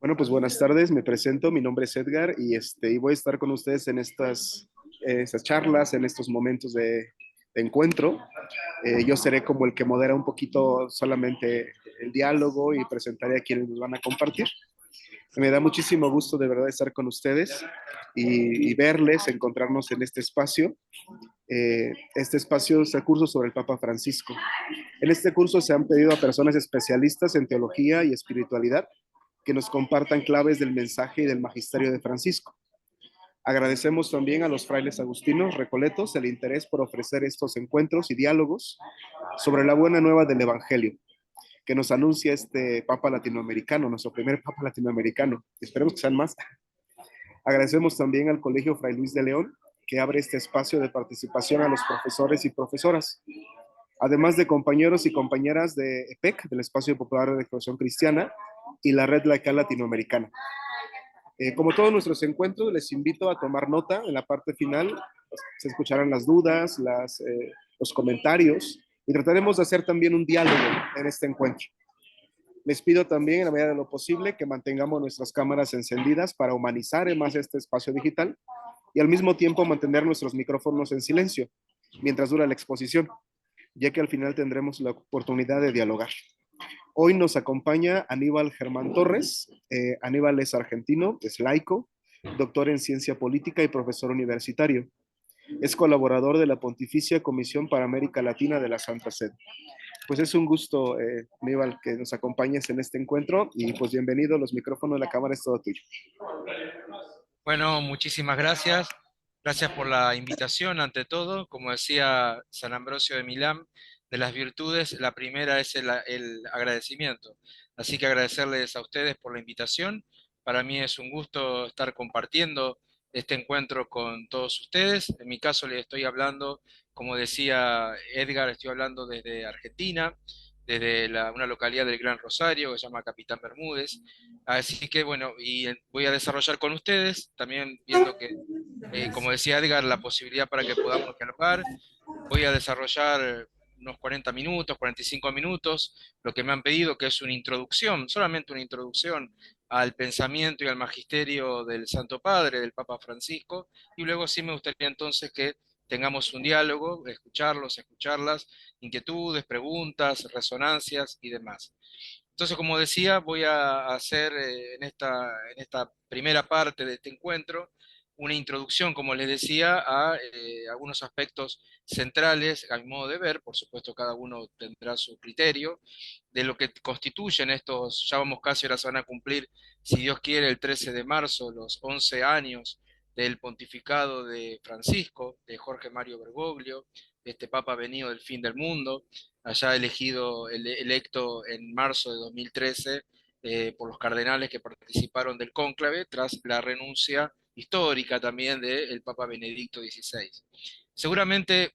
Bueno, pues buenas tardes, me presento, mi nombre es Edgar y voy a estar con ustedes en estas charlas, en estos momentos de encuentro. Yo seré como el que modera un poquito solamente el diálogo y presentaré a quienes nos van a compartir. Me da muchísimo gusto de verdad estar con ustedes y verles, encontrarnos en este espacio. Este espacio es el curso sobre el Papa Francisco. En este curso se han pedido a personas especialistas en teología y espiritualidad que nos compartan claves del mensaje y del magisterio de Francisco. Agradecemos también a los frailes agustinos recoletos el interés por ofrecer estos encuentros y diálogos sobre la buena nueva del Evangelio que nos anuncia este Papa latinoamericano, nuestro primer Papa latinoamericano. Esperemos que sean más. Agradecemos también al Colegio Fray Luis de León, que abre este espacio de participación a los profesores y profesoras, además de compañeros y compañeras de EPEC, del Espacio Popular de Educación Cristiana, y la Red Laical Latinoamericana. Como todos nuestros encuentros, les invito a tomar nota. En la parte final se escucharán las dudas, los comentarios y trataremos de hacer también un diálogo en este encuentro. Les pido también, en la medida de lo posible, que mantengamos nuestras cámaras encendidas para humanizar más este espacio digital y al mismo tiempo mantener nuestros micrófonos en silencio mientras dura la exposición, ya que al final tendremos la oportunidad de dialogar. Hoy nos acompaña Aníbal Germán Torres. Aníbal es argentino, es laico, doctor en ciencia política y profesor universitario. Es colaborador de la Pontificia Comisión para América Latina de la Santa Sede. Pues es un gusto, Aníbal, que nos acompañes en este encuentro y pues bienvenido, los micrófonos de la cámara es todo tuyo. Bueno, muchísimas gracias. Gracias por la invitación, ante todo. Como decía San Ambrosio de Milán, de las virtudes, la primera es el agradecimiento. Así que agradecerles a ustedes por la invitación. Para mí es un gusto estar compartiendo este encuentro con todos ustedes. En mi caso les estoy hablando, como decía Edgar, estoy hablando desde Argentina, desde una localidad del Gran Rosario que se llama Capitán Bermúdez. Así que bueno, voy a desarrollar con ustedes, también viendo que, como decía Edgar, la posibilidad para que podamos dialogar. Voy a desarrollar unos 40 minutos, 45 minutos, lo que me han pedido, que es una introducción, solamente una introducción al pensamiento y al magisterio del Santo Padre, del Papa Francisco, y luego sí me gustaría entonces que tengamos un diálogo, escucharlos, escucharlas, inquietudes, preguntas, resonancias y demás. Entonces, como decía, voy a hacer en esta primera parte de este encuentro una introducción, como les decía, a algunos aspectos centrales, a mi modo de ver. Por supuesto, cada uno tendrá su criterio, de lo que constituyen estos, ya vamos casi, ahora se van a cumplir, si Dios quiere, el 13 de marzo, los 11 años del pontificado de Francisco, de Jorge Mario Bergoglio, este Papa venido del fin del mundo, allá elegido, electo en marzo de 2013 por los cardenales que participaron del cónclave, tras la renuncia histórica también del Papa Benedicto XVI. Seguramente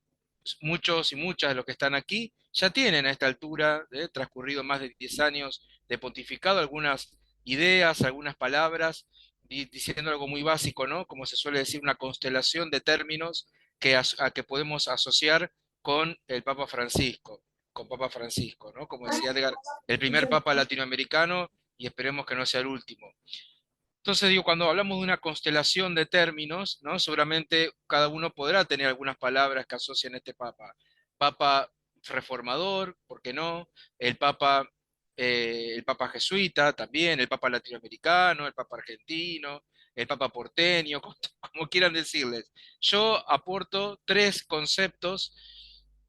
muchos y muchas de los que están aquí ya tienen a esta altura, transcurrido más de 10 años de pontificado, algunas ideas, algunas palabras, diciendo algo muy básico, ¿no? Como se suele decir, una constelación de términos a que podemos asociar con el Papa Francisco, con Papa Francisco, ¿no? Como decía Edgar, el primer Papa latinoamericano y esperemos que no sea el último. Entonces digo, cuando hablamos de una constelación de términos, ¿no? Seguramente cada uno podrá tener algunas palabras que asocian a este Papa. Papa reformador, ¿por qué no? El Papa jesuita también, el Papa latinoamericano, el Papa argentino, el Papa porteño, como quieran decirles. Yo aporto tres conceptos,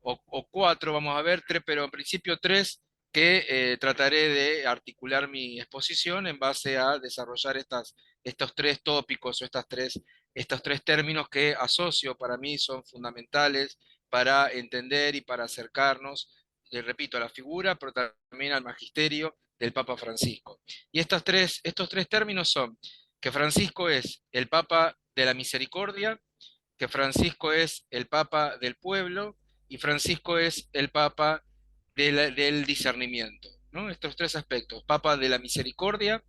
o cuatro, vamos a ver, tres, pero en principio tres que trataré de articular mi exposición en base a desarrollar estos tres tópicos o estos tres términos que asocio para mí son fundamentales para entender y para acercarnos, repito, a la figura, pero también al magisterio del Papa Francisco. Y estos tres términos son que Francisco es el Papa de la Misericordia, que Francisco es el Papa del pueblo y Francisco es el Papa del discernimiento, ¿no? Estos tres aspectos, Papa de la misericordia,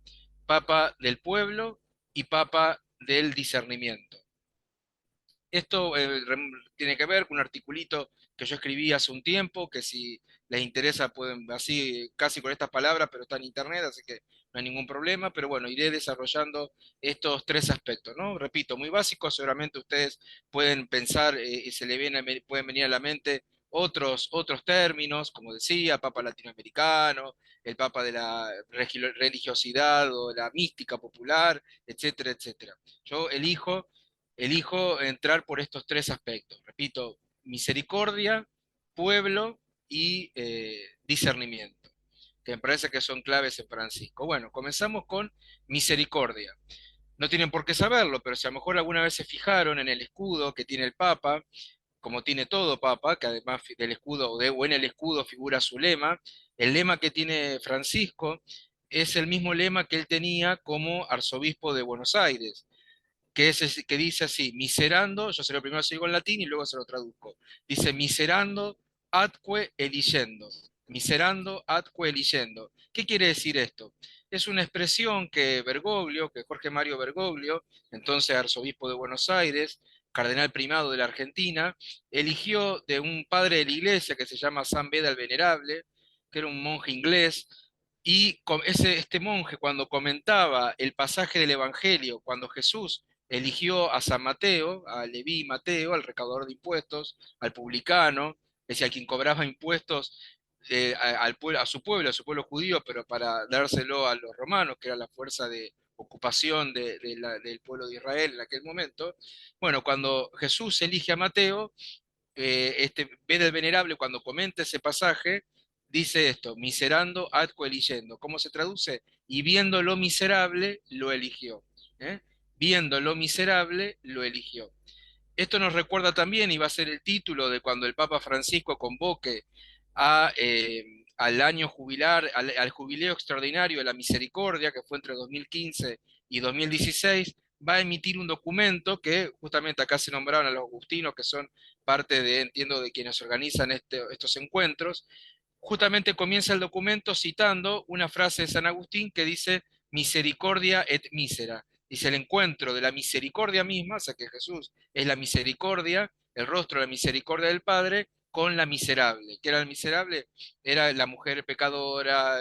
Papa del pueblo y Papa del discernimiento. Esto tiene que ver con un articulito que yo escribí hace un tiempo, que si les interesa pueden, así casi con estas palabras, pero está en internet, así que no hay ningún problema, pero bueno, iré desarrollando estos tres aspectos, ¿no? Repito, muy básicos, seguramente ustedes pueden pensar y se le pueden venir a la mente otros términos, como decía, Papa latinoamericano, el Papa de la religiosidad o la mística popular, etcétera, etcétera. Yo elijo entrar por estos tres aspectos. Repito, misericordia, pueblo y discernimiento, que me parece que son claves en Francisco. Bueno, comenzamos con misericordia. No tienen por qué saberlo, pero si a lo mejor alguna vez se fijaron en el escudo que tiene el Papa, como tiene todo Papa, que además del escudo o en el escudo figura su lema, el lema que tiene Francisco es el mismo lema que él tenía como arzobispo de Buenos Aires, que dice así, miserando, yo se lo primero se digo en latín y luego se lo traduzco, dice miserando atque eligiendo, miserando atque eligiendo. ¿Qué quiere decir esto? Es una expresión que Bergoglio, que Jorge Mario Bergoglio, entonces arzobispo de Buenos Aires, cardenal primado de la Argentina, eligió de un padre de la iglesia que se llama San Beda el Venerable, que era un monje inglés, y este monje cuando comentaba el pasaje del Evangelio, cuando Jesús eligió a San Mateo, a Leví Mateo, al recaudador de impuestos, al publicano, es decir, a quien cobraba impuestos a su pueblo judío, pero para dárselo a los romanos, que era la fuerza de ocupación del pueblo de Israel en aquel momento. Bueno, cuando Jesús elige a Mateo, Beda el Venerable, cuando comenta ese pasaje, dice esto, miserando ad eligiendo. ¿Cómo se traduce? Y viendo lo miserable, lo eligió. ¿eh? Viendo lo miserable, lo eligió. Esto nos recuerda también, y va a ser el título de cuando el Papa Francisco convoque al año jubilar, al jubileo extraordinario de la misericordia, que fue entre 2015 y 2016, va a emitir un documento que justamente acá se nombraron a los agustinos, que son parte de, entiendo, de quienes organizan estos encuentros. Justamente comienza el documento citando una frase de San Agustín que dice misericordia et misera. Dice el encuentro de la misericordia misma, o sea que Jesús es la misericordia, el rostro de la misericordia del Padre, con la miserable. ¿Qué era el miserable? Era la mujer pecadora,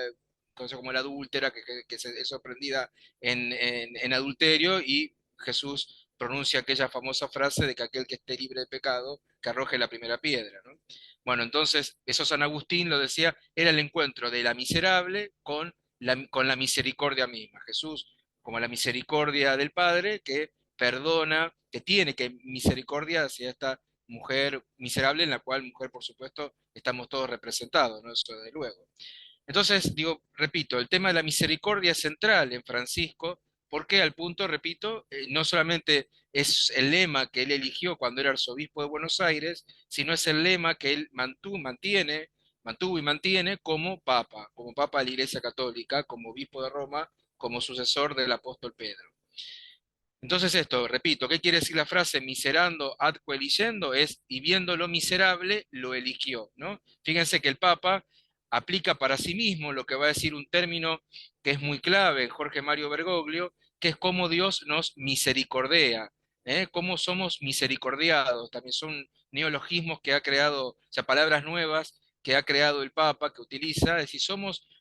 conocida como la adúltera, que es sorprendida en adulterio, y Jesús pronuncia aquella famosa frase de que aquel que esté libre de pecado, que arroje la primera piedra, ¿no? Bueno, entonces, eso San Agustín lo decía, era el encuentro de la miserable con la misericordia misma. Jesús, como la misericordia del Padre, que perdona, que tiene que misericordia hacia esta mujer miserable, en la cual mujer, por supuesto, estamos todos representados, ¿no? Eso desde luego. Entonces, digo, repito, el tema de la misericordia es central en Francisco, porque al punto, repito, no solamente es el lema que él eligió cuando era arzobispo de Buenos Aires, sino es el lema que él mantuvo y mantiene como papa de la Iglesia Católica, como obispo de Roma, como sucesor del apóstol Pedro. Entonces esto, repito, ¿qué quiere decir la frase miserando adque eligiendo? Es, y viendo lo miserable, lo eligió, ¿no? Fíjense que el Papa aplica para sí mismo lo que va a decir un término que es muy clave en Jorge Mario Bergoglio, que es cómo Dios nos misericordea, cómo somos misericordiados. También son neologismos que ha creado, o sea, palabras nuevas que ha creado el Papa, que utiliza, es decir,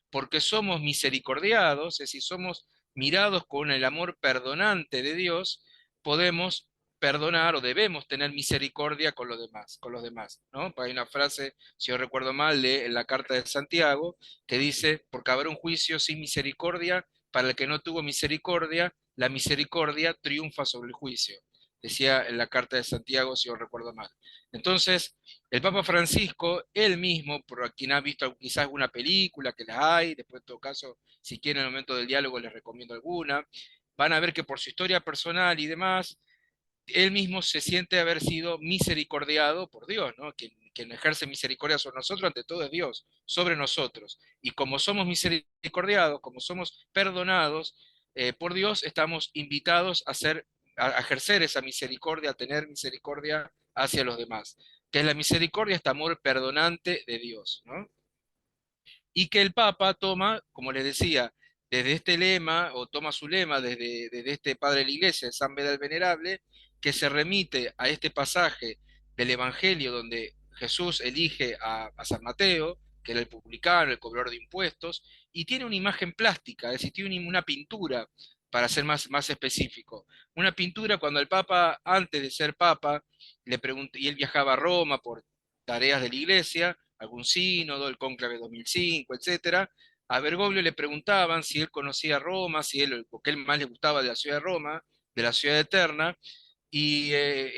porque somos misericordiados, es decir, somos mirados con el amor perdonante de Dios, podemos perdonar o debemos tener misericordia con los demás, ¿no? Hay una frase, si yo recuerdo mal, en la carta de Santiago, que dice, porque habrá un juicio sin misericordia, para el que no tuvo misericordia, la misericordia triunfa sobre el juicio. Decía en la carta de Santiago, si yo recuerdo mal. Entonces, el Papa Francisco, él mismo, por quien ha visto quizás alguna película, que las hay, después en todo caso, si quieren en el momento del diálogo les recomiendo alguna, van a ver que por su historia personal y demás, él mismo se siente haber sido misericordiado por Dios, ¿no? Quien ejerce misericordia sobre nosotros, ante todo es Dios, sobre nosotros. Y como somos misericordiados, como somos perdonados por Dios, estamos invitados a ejercer esa misericordia, a tener misericordia hacia los demás. Que es la misericordia, este amor perdonante de Dios, ¿no? Y que el Papa toma, como les decía, desde este lema, o toma su lema desde este padre de la iglesia, de San Beda el Venerable, que se remite a este pasaje del Evangelio donde Jesús elige a San Mateo, que era el publicano, el cobrador de impuestos, y tiene una imagen plástica, es decir, tiene una pintura, para ser más específico. Una pintura cuando el Papa, antes de ser Papa, le preguntó, y él viajaba a Roma por tareas de la iglesia, algún sínodo, el cónclave 2005, etcétera. A Bergoglio le preguntaban si él conocía Roma, si él, o qué más le gustaba de la ciudad de Roma, de la ciudad eterna, y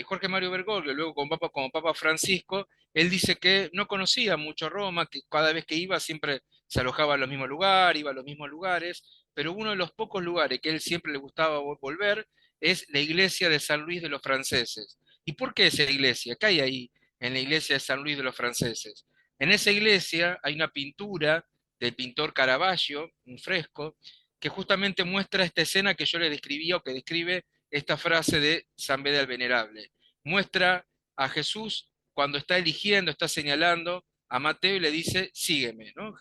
Jorge Mario Bergoglio, luego como Papa Francisco, él dice que no conocía mucho Roma, que cada vez que iba siempre se alojaba en los mismos lugares, iba a los mismos lugares, pero uno de los pocos lugares que él siempre le gustaba volver es la iglesia de San Luis de los Franceses. ¿Y por qué esa iglesia? ¿Qué hay ahí en la iglesia de San Luis de los Franceses? En esa iglesia hay una pintura del pintor Caravaggio, un fresco, que justamente muestra esta escena que yo le describía o que describe esta frase de San Beda el Venerable. Muestra a Jesús cuando está eligiendo, está señalando a Mateo y le dice, sígueme, ¿no?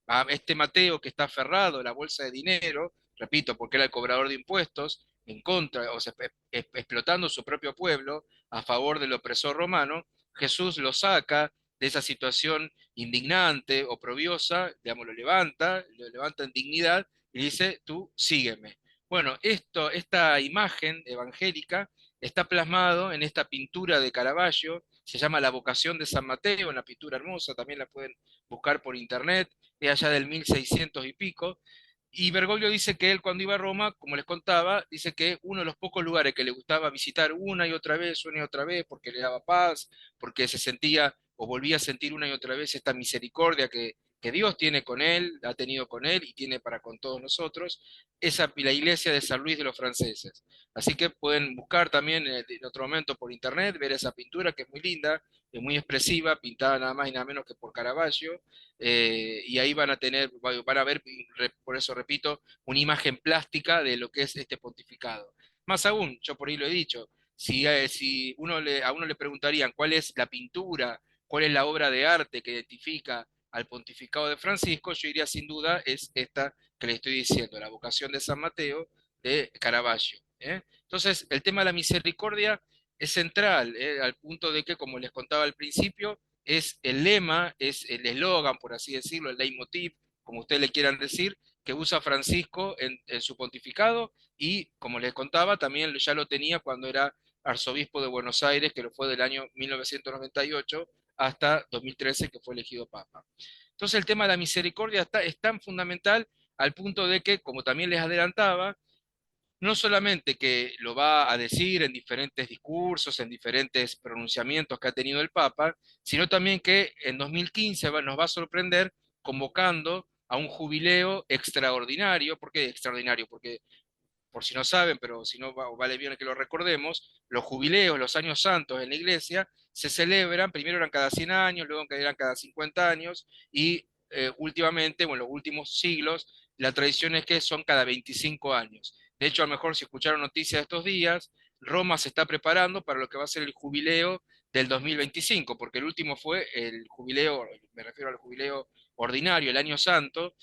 A este Mateo que está aferrado a la bolsa de dinero, repito, porque era el cobrador de impuestos, en contra, o sea, explotando su propio pueblo a favor del opresor romano, Jesús lo saca de esa situación indignante, oprobiosa, digamos, lo levanta en dignidad y dice, tú sígueme. Bueno, esta imagen evangélica está plasmado en esta pintura de Caravaggio, se llama La vocación de San Mateo, una pintura hermosa, también la pueden buscar por internet, es allá del 1600 y pico, y Bergoglio dice que él cuando iba a Roma, como les contaba, dice que uno de los pocos lugares que le gustaba visitar una y otra vez, porque le daba paz, porque se sentía o volvía a sentir una y otra vez esta misericordia que Dios tiene con él, ha tenido con él y tiene para con todos nosotros, la iglesia de San Luis de los Franceses. Así que pueden buscar también en otro momento por internet, ver esa pintura que es muy linda, es muy expresiva, pintada nada más y nada menos que por Caravaggio, y ahí van a tener, van a ver, por eso repito, una imagen plástica de lo que es este pontificado. Más aún, yo por ahí lo he dicho, si a uno le preguntarían cuál es la pintura, cuál es la obra de arte que identifica al pontificado de Francisco, yo diría sin duda es esta que le estoy diciendo, la vocación de San Mateo de Caravaggio. Entonces, el tema de la misericordia es central, al punto de que, como les contaba al principio, es el lema, es el eslogan, por así decirlo, el leitmotiv, como ustedes le quieran decir, que usa Francisco en su pontificado y, como les contaba, también ya lo tenía cuando era arzobispo de Buenos Aires, que lo fue del año 1998 hasta 2013, que fue elegido papa. Entonces el tema de la misericordia es tan fundamental al punto de que, como también les adelantaba, no solamente que lo va a decir en diferentes discursos, en diferentes pronunciamientos que ha tenido el Papa, sino también que en 2015 nos va a sorprender convocando a un jubileo extraordinario. ¿Por qué extraordinario? Porque, por si no saben, pero si no vale bien que lo recordemos, los jubileos, los años santos en la iglesia, se celebran, primero eran cada 100 años, luego eran cada 50 años, y últimamente, o en los últimos siglos, la tradición es que son cada 25 años. De hecho, a lo mejor si escucharon noticias de estos días, Roma se está preparando para lo que va a ser el jubileo del 2025, porque el último fue el jubileo, me refiero al jubileo ordinario, el año santo,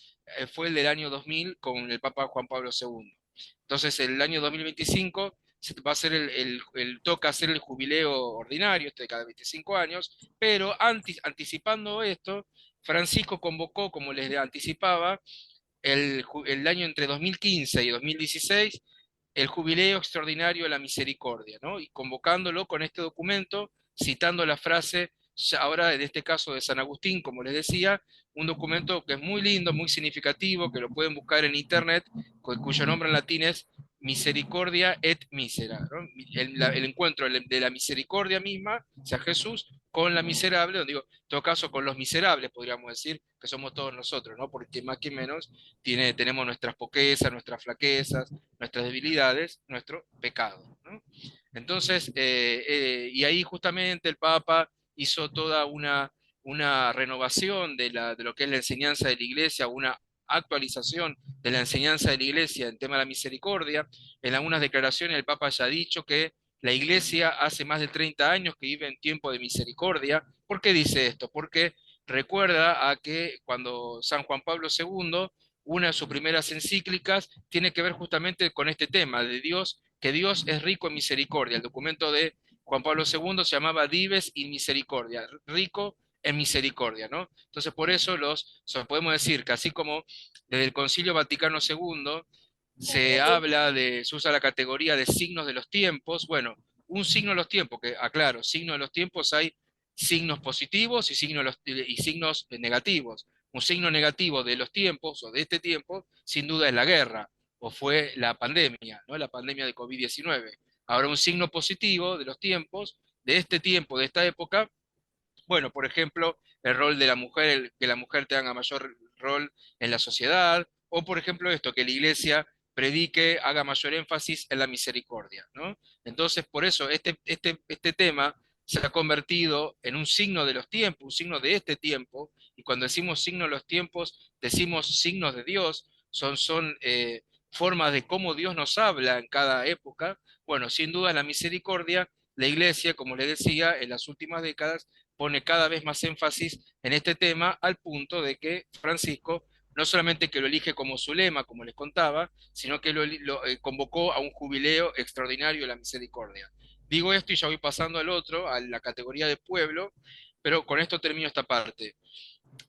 fue el del año 2000 con el Papa Juan Pablo II. Entonces, el año 2025 se va a hacer toca hacer el jubileo ordinario, este de cada 25 años, pero anticipando esto, Francisco convocó, como les anticipaba, el año entre 2015 y 2016, el jubileo extraordinario de la misericordia, ¿no? Y convocándolo con este documento, citando la frase, ahora en este caso de San Agustín, como les decía, un documento que es muy lindo, muy significativo, que lo pueden buscar en internet, cuyo nombre en latín es Misericordia et Misera, ¿no? El encuentro de la misericordia misma, o sea, Jesús, con la miserable, digo, en todo caso con los miserables, podríamos decir, que somos todos nosotros, ¿no? Porque más que menos tenemos nuestras poquezas, nuestras flaquezas, nuestras debilidades, nuestro pecado, ¿no? Entonces, y ahí justamente el Papa hizo toda una renovación de lo que es la enseñanza de la Iglesia, una actualización de la enseñanza de la Iglesia en tema de la misericordia. En algunas declaraciones el Papa ya ha dicho que la Iglesia hace más de 30 años que vive en tiempo de misericordia. ¿Por qué dice esto? Porque recuerda a que cuando San Juan Pablo II, una de sus primeras encíclicas tiene que ver justamente con este tema de Dios, que Dios es rico en misericordia, el documento de Juan Pablo II se llamaba Dives in Misericordia, rico en misericordia, ¿no? Entonces, por eso podemos decir que así como desde el Concilio Vaticano II se usa la categoría de signos de los tiempos, bueno, un signo de los tiempos, que aclaro, signo de los tiempos hay signos positivos y signos negativos. Un signo negativo de los tiempos o de este tiempo, sin duda es la guerra, o fue la pandemia, ¿no? La pandemia de COVID-19. Ahora, un signo positivo de los tiempos, de este tiempo, de esta época, bueno, por ejemplo, el rol de la mujer, que la mujer tenga mayor rol en la sociedad, o por ejemplo esto, que la iglesia predique, haga mayor énfasis en la misericordia, ¿no? Entonces, por eso este tema se ha convertido en un signo de los tiempos, un signo de este tiempo, y cuando decimos signo de los tiempos, decimos signos de Dios, son formas de cómo Dios nos habla en cada época. Bueno, sin duda la misericordia, la iglesia, como les decía, en las últimas décadas, pone cada vez más énfasis en este tema al punto de que Francisco no solamente que lo elige como su lema, como les contaba, sino que convocó a un jubileo extraordinario de la misericordia. Digo esto y ya voy pasando al otro, a la categoría de pueblo, pero con esto termino esta parte.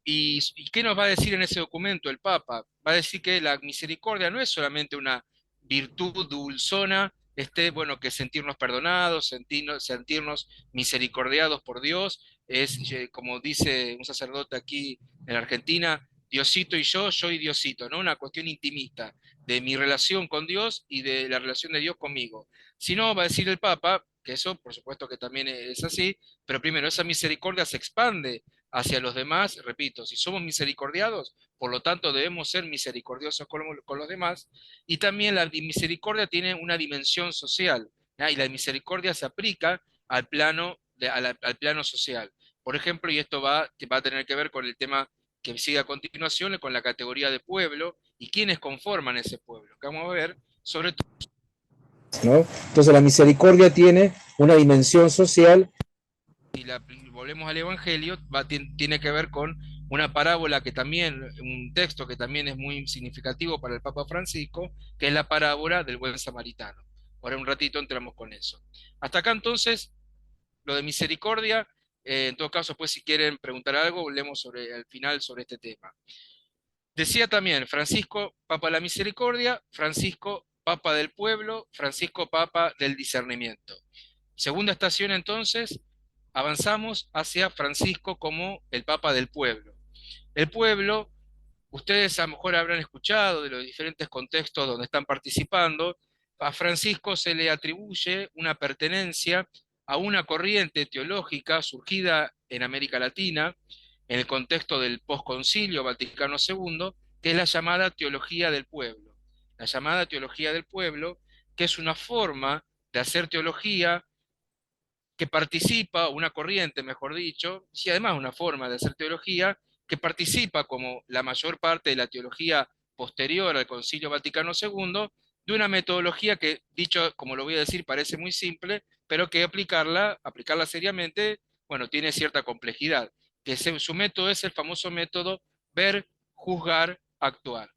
¿Y qué nos va a decir en ese documento el Papa? Va a decir que la misericordia no es solamente una virtud dulzona, bueno, que sentirnos perdonados, sentirnos misericordiados por Dios, como dice un sacerdote aquí en Argentina, Diosito y yo y Diosito, ¿no? Una cuestión intimista de mi relación con Dios y de la relación de Dios conmigo. Si no, va a decir el Papa, que eso por supuesto que también es así, pero primero esa misericordia se expande hacia los demás, repito, si somos misericordiados, por lo tanto debemos ser misericordiosos con los demás, y también la misericordia tiene una dimensión social, ¿ya? Y la misericordia se aplica al plano social. Por ejemplo, y esto va a tener que ver con el tema que sigue a continuación, con la categoría de pueblo y quiénes conforman ese pueblo, que vamos a ver sobre todo, ¿no? Entonces la misericordia tiene una dimensión social. si volvemos al Evangelio, tiene que ver con una parábola que también, un texto que también es muy significativo para el Papa Francisco, que es la parábola del buen samaritano. Ahora un ratito entramos con eso. Hasta acá entonces, lo de misericordia, en todo caso, pues si quieren preguntar algo, volvemos al final sobre este tema. Decía también Francisco, Papa de la Misericordia, Francisco, Papa del Pueblo, Francisco, Papa del Discernimiento. Segunda estación entonces, avanzamos hacia Francisco como el Papa del Pueblo. El pueblo, ustedes a lo mejor habrán escuchado de los diferentes contextos donde están participando, a Francisco se le atribuye una pertenencia a una corriente teológica surgida en América Latina, en el contexto del posconcilio Vaticano II, que es la llamada teología del pueblo. La llamada teología del pueblo, que es una forma de hacer teología que participa, una corriente, mejor dicho, y además una forma de hacer teología, que participa como la mayor parte de la teología posterior al Concilio Vaticano II, de una metodología que, dicho como lo voy a decir, parece muy simple, pero que aplicarla seriamente, bueno, tiene cierta complejidad. Su método es el famoso método ver, juzgar, actuar.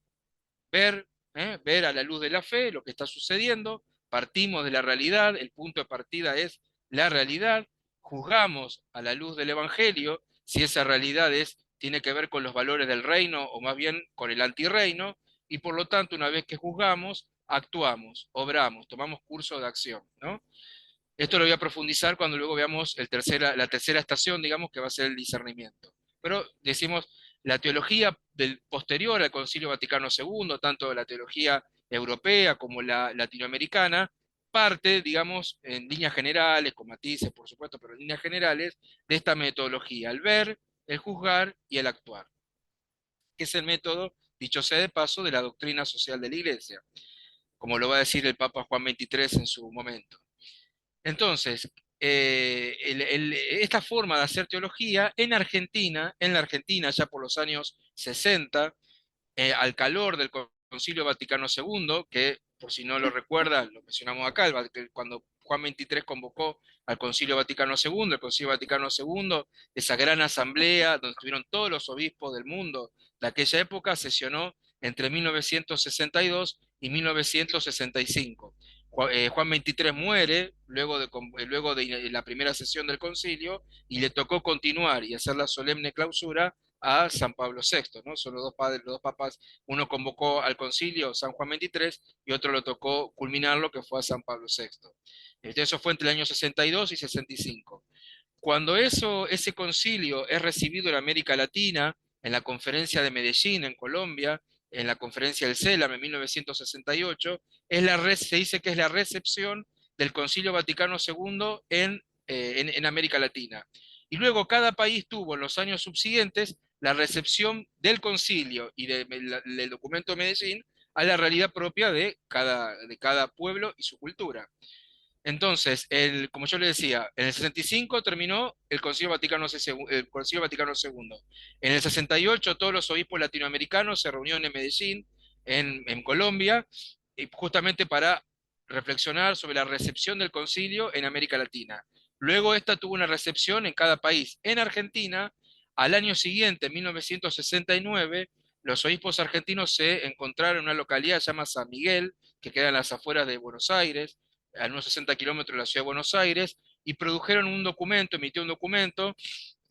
Ver, ver a la luz de la fe lo que está sucediendo, partimos de la realidad, el punto de partida es la realidad, juzgamos a la luz del Evangelio si esa realidad tiene que ver con los valores del reino o más bien con el antirreino, y por lo tanto una vez que juzgamos, actuamos, obramos, tomamos curso de acción, ¿no? Esto lo voy a profundizar cuando luego veamos la tercera estación, digamos, que va a ser el discernimiento. Pero decimos, la teología posterior al Concilio Vaticano II, tanto la teología europea como la latinoamericana, parte, digamos, en líneas generales, con matices, por supuesto, pero en líneas generales, de esta metodología, el ver, el juzgar y el actuar, que es el método, dicho sea de paso, de la doctrina social de la Iglesia, como lo va a decir el Papa Juan XXIII en su momento. Entonces, esta forma de hacer teología en la Argentina, ya por los años 60, al calor del Concilio Vaticano II, que por si no lo recuerdan, lo mencionamos acá, cuando Juan XXIII convocó al Concilio Vaticano II, el Concilio Vaticano II, esa gran asamblea donde estuvieron todos los obispos del mundo de aquella época, sesionó entre 1962 y 1965. Juan XXIII muere luego de la primera sesión del concilio y le tocó continuar y hacer la solemne clausura a San Pablo VI, ¿no? Son los dos padres, los dos papas, uno convocó al concilio San Juan XXIII y otro le tocó culminarlo, que fue a San Pablo VI. Eso fue entre el año 62 y 65. Cuando ese concilio es recibido en América Latina, en la conferencia de Medellín, en Colombia, en la conferencia del CELAM en 1968, se dice que es la recepción del Concilio Vaticano II en América Latina. Y luego cada país tuvo en los años subsiguientes la recepción del concilio y del documento de Medellín a la realidad propia de cada pueblo y su cultura. Entonces, como yo le decía, en el 65 terminó el Concilio Vaticano II. En el 68 todos los obispos latinoamericanos se reunieron en Medellín, en Colombia, y justamente para reflexionar sobre la recepción del concilio en América Latina. Luego esta tuvo una recepción en cada país. En Argentina, al año siguiente, en 1969, los obispos argentinos se encontraron en una localidad llamada San Miguel, que queda en las afueras de Buenos Aires, a unos 60 kilómetros de la ciudad de Buenos Aires, y produjeron un documento, emitió un documento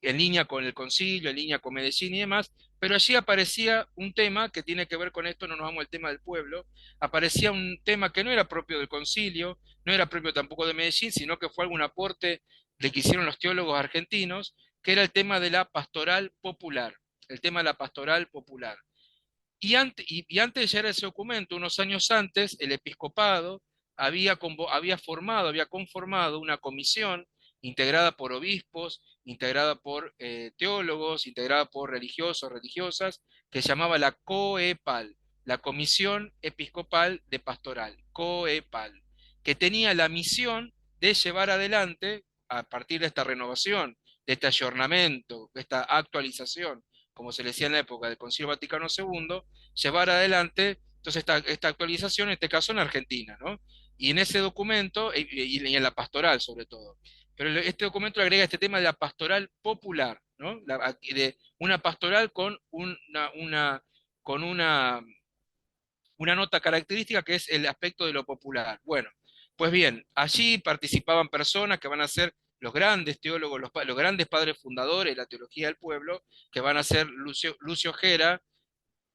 en línea con el concilio, en línea con Medellín y demás, pero allí aparecía un tema que tiene que ver con esto, no nos vamos al tema del pueblo, aparecía un tema que no era propio del concilio, no era propio tampoco de Medellín, sino que fue algún aporte de que hicieron los teólogos argentinos, que era el tema de la pastoral popular, el tema de la pastoral popular. Y antes de llegar a ese documento, unos años antes, el episcopado había conformado una comisión integrada por obispos, integrada por teólogos, integrada por religiosos, religiosas, que se llamaba la COEPAL, la Comisión Episcopal de Pastoral, COEPAL, que tenía la misión de llevar adelante, a partir de esta renovación, de este ayornamiento, de esta actualización, como se le decía en la época del Concilio Vaticano II, llevar adelante entonces esta actualización, en este caso en Argentina, ¿no? Y en ese documento, y en la pastoral sobre todo, pero este documento agrega este tema de la pastoral popular, ¿no? De una pastoral con una nota característica que es el aspecto de lo popular. Bueno, pues bien, allí participaban personas que van a ser los grandes teólogos, los grandes padres fundadores de la teología del pueblo, que van a ser Lucio Gera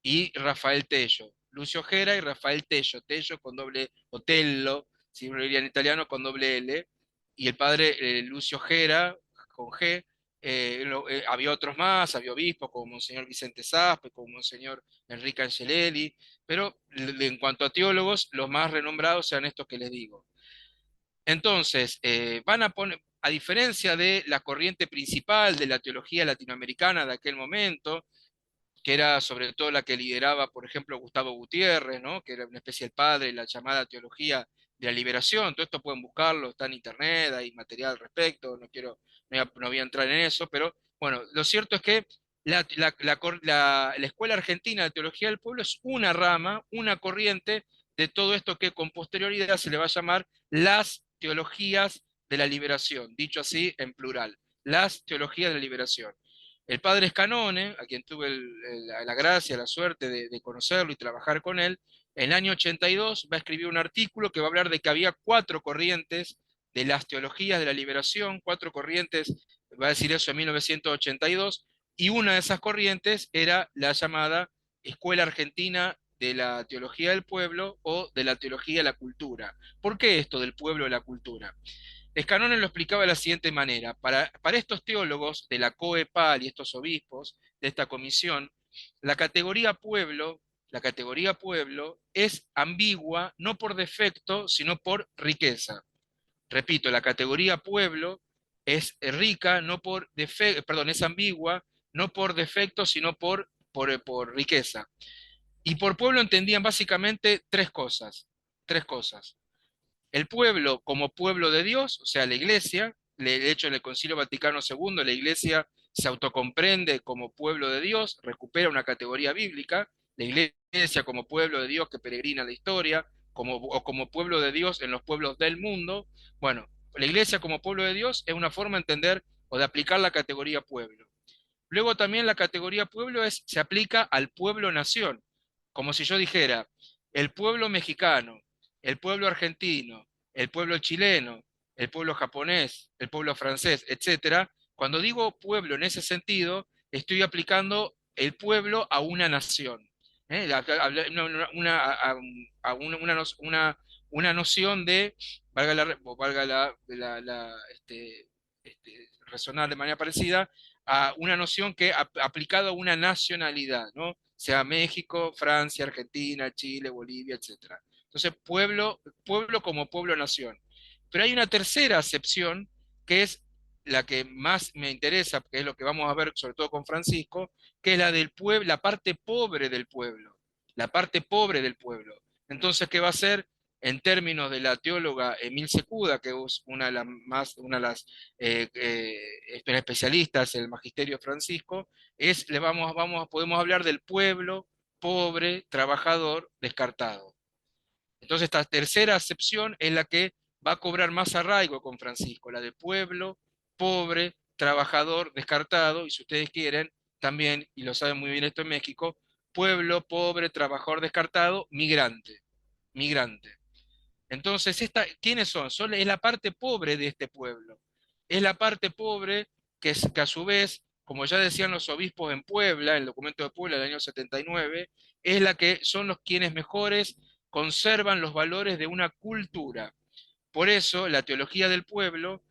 y Rafael Tello. Lucio Gera y Rafael Tello. Tello con doble, o Tello, si lo diría en italiano, con doble L. Y el padre Lucio Gera, con G. Había otros más, había obispos como Monseñor Vicente Saspe, como Monseñor Enrique Angelelli, pero en cuanto a teólogos, los más renombrados sean estos que les digo. Entonces, van a poner, a diferencia de la corriente principal de la teología latinoamericana de aquel momento, que era sobre todo la que lideraba, por ejemplo, Gustavo Gutiérrez, ¿no? Que era una especie de padre de la llamada teología de la liberación. Todo esto pueden buscarlo, está en internet, hay material al respecto, no voy a entrar en eso, pero bueno, lo cierto es que la Escuela Argentina de Teología del Pueblo es una rama, una corriente de todo esto que con posterioridad se le va a llamar las teologías de la liberación, dicho así en plural, las teologías de la liberación. El padre Scanone, a quien tuve la gracia, la suerte de conocerlo y trabajar con él, en el año 82 va a escribir un artículo que va a hablar de que había 4 corrientes de las teologías de la liberación, 4 corrientes, va a decir eso en 1982, y una de esas corrientes era la llamada Escuela Argentina de la Teología del Pueblo o de la Teología de la Cultura. ¿Por qué esto del pueblo y la cultura? Scanone lo explicaba de la siguiente manera: para estos teólogos de la COEPAL y estos obispos de esta comisión, la categoría pueblo es ambigua no por defecto, sino por riqueza. Repito, la categoría pueblo es rica, no por defecto, perdón, es ambigua, no por defecto, sino por riqueza. Y por pueblo entendían básicamente tres cosas. Tres cosas. El pueblo como pueblo de Dios, o sea, la iglesia, de hecho en el Concilio Vaticano II la iglesia se autocomprende como pueblo de Dios, recupera una categoría bíblica, la iglesia como pueblo de Dios que peregrina la historia, o como pueblo de Dios en los pueblos del mundo. Bueno, la iglesia como pueblo de Dios es una forma de entender o de aplicar la categoría pueblo. Luego también la categoría pueblo se aplica al pueblo nación, como si yo dijera, el pueblo mexicano, el pueblo argentino, el pueblo chileno, el pueblo japonés, el pueblo francés, etcétera. Cuando digo pueblo en ese sentido, estoy aplicando el pueblo a una nación. Una noción de, resonar de manera parecida, a una noción que aplicado a una nacionalidad, ¿no? Sea México, Francia, Argentina, Chile, Bolivia, etcétera. Entonces, pueblo como pueblo-nación. Pero hay una tercera acepción, que es la que más me interesa, que es lo que vamos a ver sobre todo con Francisco, que es la del pueblo, la parte pobre del pueblo, la parte pobre del pueblo. Entonces, ¿qué va a ser? En términos de la teóloga Emil Secuda, que es una de las especialistas en el magisterio Francisco, podemos hablar del pueblo pobre, trabajador, descartado. Entonces, esta tercera acepción es la que va a cobrar más arraigo con Francisco, la de pueblo, pobre, trabajador, descartado, y si ustedes quieren, también, y lo saben muy bien esto en México, pueblo, pobre, trabajador, descartado, migrante, migrante. Entonces, ¿quiénes son? Es la parte pobre de este pueblo. Es la parte pobre que a su vez, como ya decían los obispos en Puebla, en el documento de Puebla del año 79, es la que son los quienes mejores conservan los valores de una cultura. Por eso, la teología del pueblo,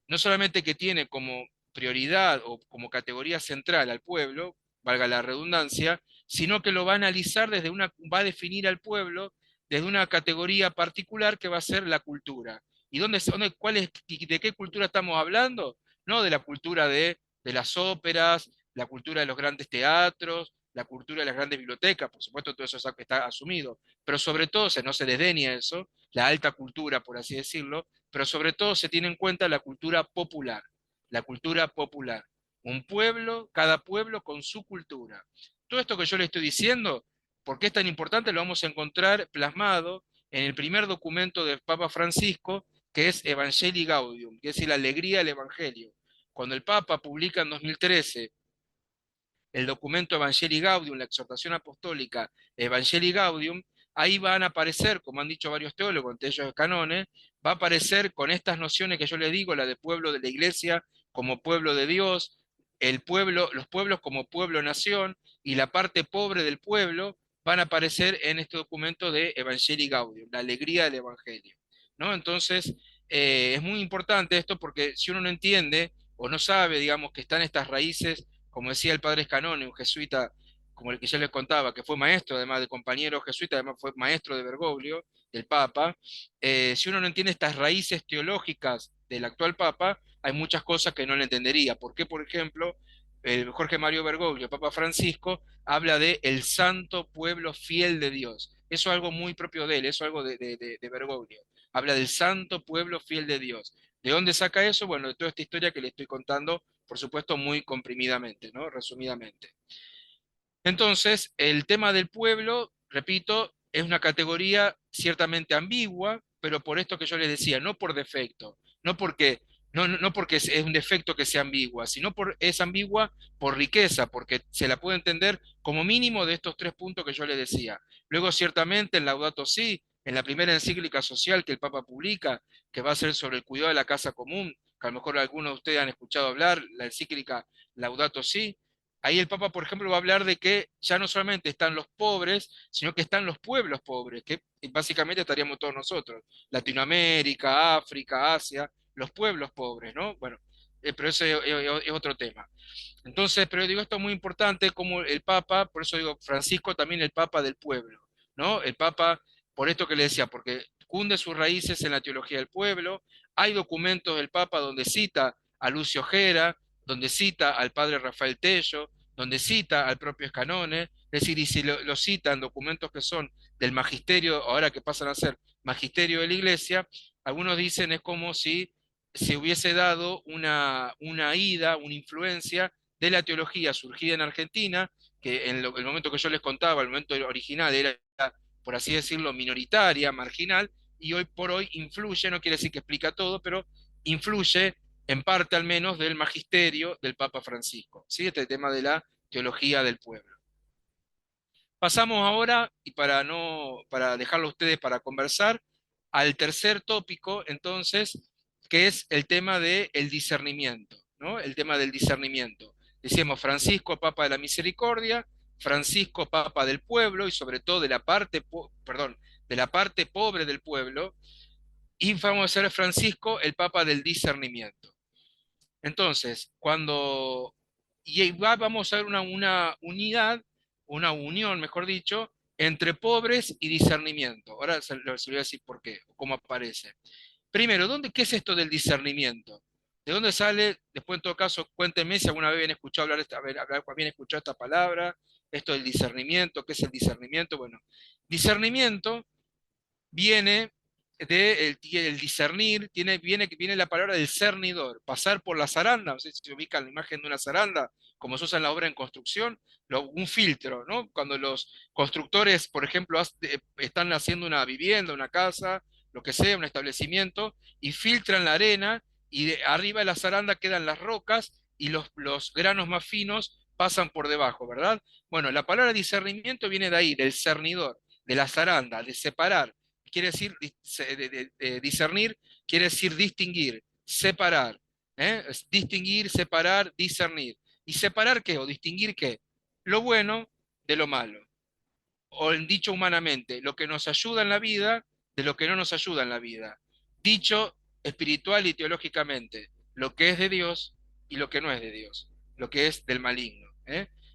no solamente que tiene como prioridad o como categoría central al pueblo, valga la redundancia, sino que lo va a analizar va a definir al pueblo desde una categoría particular que va a ser la cultura. ¿Y de qué cultura estamos hablando? No de la cultura de las óperas, la cultura de los grandes teatros, la cultura de las grandes bibliotecas, por supuesto todo eso está asumido, pero sobre todo, no se desdeña eso, la alta cultura, por así decirlo, pero sobre todo se tiene en cuenta la cultura popular, la cultura popular. Un pueblo, cada pueblo con su cultura. Todo esto que yo le estoy diciendo, ¿por qué es tan importante? Lo vamos a encontrar plasmado en el primer documento del Papa Francisco, que es Evangelii Gaudium, que es decir, la alegría del Evangelio. Cuando el Papa publica en 2013 el documento Evangelii Gaudium, la exhortación apostólica Evangelii Gaudium, ahí van a aparecer, como han dicho varios teólogos, entre ellos Canone, va a aparecer con estas nociones que yo les digo, la de pueblo de la iglesia como pueblo de Dios, los pueblos como pueblo-nación, y la parte pobre del pueblo van a aparecer en este documento de Evangelii Gaudium, la alegría del Evangelio. ¿No? Entonces, es muy importante esto porque si uno no entiende o no sabe, digamos, que están estas raíces, como decía el padre Scanone, un jesuita como el que ya les contaba, que fue maestro, además de compañero jesuita, además fue maestro de Bergoglio, del Papa. Si uno no entiende estas raíces teológicas del actual Papa, hay muchas cosas que no le entendería. ¿Por qué, por ejemplo, Jorge Mario Bergoglio, Papa Francisco, habla de el santo pueblo fiel de Dios? Eso es algo muy propio de él, eso es algo de Bergoglio. Habla del santo pueblo fiel de Dios. ¿De dónde saca eso? Bueno, de toda esta historia que le estoy contando, por supuesto, muy comprimidamente, ¿no? Resumidamente. Entonces, el tema del pueblo, repito, es una categoría ciertamente ambigua, pero por esto que yo les decía, no por defecto, no porque es un defecto que sea ambigua, sino es ambigua por riqueza, porque se la puede entender como mínimo de estos tres puntos que yo les decía. Luego, ciertamente, en Laudato Si, en la primera encíclica social que el Papa publica, que va a ser sobre el cuidado de la casa común, que a lo mejor algunos de ustedes han escuchado hablar, la encíclica Laudato Si. Ahí el Papa, por ejemplo, va a hablar de que ya no solamente están los pobres, sino que están los pueblos pobres, que básicamente estaríamos todos nosotros, Latinoamérica, África, Asia, los pueblos pobres, ¿no? Bueno, pero ese es otro tema. Entonces, pero digo, esto es muy importante como el Papa, por eso digo, Francisco también el Papa del pueblo, ¿no? El Papa, por esto que le decía, porque cunde sus raíces en la teología del pueblo, hay documentos del Papa donde cita a Lucio Gera, donde cita al padre Rafael Tello, donde cita al propio Scanone, es decir, y si lo citan documentos que son del magisterio, ahora que pasan a ser magisterio de la iglesia, algunos dicen es como si se hubiese dado una ida, una influencia de la teología surgida en Argentina, que en el momento que yo les contaba, el momento original era, por así decirlo, minoritaria, marginal, y hoy por hoy influye, no quiere decir que explica todo, pero influye en parte al menos del magisterio del Papa Francisco, ¿sí? Este tema de la teología del pueblo. Pasamos ahora, y para dejarlo a ustedes para conversar, al tercer tópico, entonces, que es el tema del discernimiento, ¿no? El tema del discernimiento. Decíamos Francisco, Papa de la Misericordia, Francisco, Papa del pueblo y sobre todo de la parte, perdón, de la parte pobre del pueblo, y vamos a ser Francisco, el Papa del discernimiento. Entonces, vamos a ver una unidad, una unión, mejor dicho, entre pobres y discernimiento. Ahora se voy a decir por qué, o cómo aparece. Primero, ¿qué es esto del discernimiento? ¿De dónde sale? Después, en todo caso, cuéntenme si alguna vez habían escuchado habían escuchado esta palabra, esto del discernimiento, ¿qué es el discernimiento? Bueno, discernimiento viene el discernir, viene la palabra del cernidor, pasar por la zaranda, no sé si se ubica la imagen de una zaranda, como se usa en la obra en construcción, un filtro, ¿no? Cuando los constructores, por ejemplo, están haciendo una vivienda, una casa, lo que sea, un establecimiento, y filtran la arena, y arriba de la zaranda quedan las rocas, y los granos más finos pasan por debajo, ¿verdad? Bueno, la palabra discernimiento viene de ahí, del cernidor, de la zaranda, de separar. Quiere decir discernir, quiere decir distinguir, separar. Es distinguir, separar, discernir. ¿Y separar qué? ¿O distinguir qué? Lo bueno de lo malo. O dicho humanamente, lo que nos ayuda en la vida de lo que no nos ayuda en la vida. Dicho espiritual y teológicamente, lo que es de Dios y lo que no es de Dios, lo que es del maligno.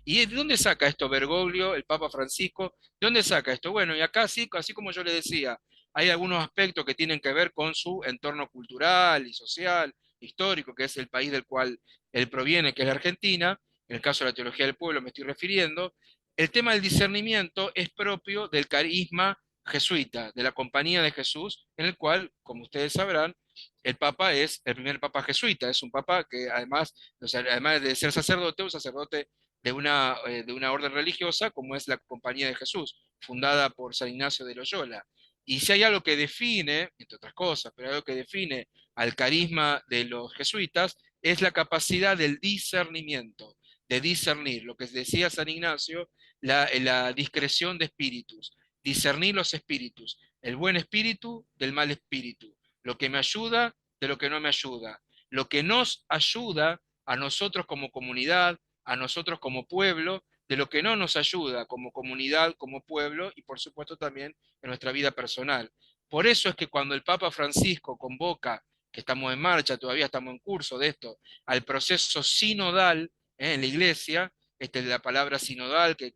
¿Y de dónde saca esto Bergoglio, el Papa Francisco? ¿De dónde saca esto? Bueno, y acá sí, así como yo le decía, hay algunos aspectos que tienen que ver con su entorno cultural y social, histórico, que es el país del cual él proviene, que es la Argentina. En el caso de la teología del pueblo me estoy refiriendo. El tema del discernimiento es propio del carisma jesuita, de la Compañía de Jesús, en el cual, como ustedes sabrán, el Papa es el primer Papa jesuita, es un Papa que además, o sea, además de ser sacerdote, un sacerdote de una orden religiosa, como es la Compañía de Jesús, fundada por San Ignacio de Loyola. Y si hay algo que define, entre otras cosas, pero algo que define al carisma de los jesuitas, es la capacidad del discernimiento, de discernir, lo que decía San Ignacio, la discreción de espíritus, discernir los espíritus, el buen espíritu del mal espíritu, lo que me ayuda de lo que no me ayuda, lo que nos ayuda a nosotros como comunidad, a nosotros como pueblo, de lo que no nos ayuda como comunidad, como pueblo y por supuesto también en nuestra vida personal. Por eso es que cuando el Papa Francisco convoca, que estamos en marcha, todavía estamos en curso de esto, al proceso sinodal en la iglesia, la palabra sinodal, que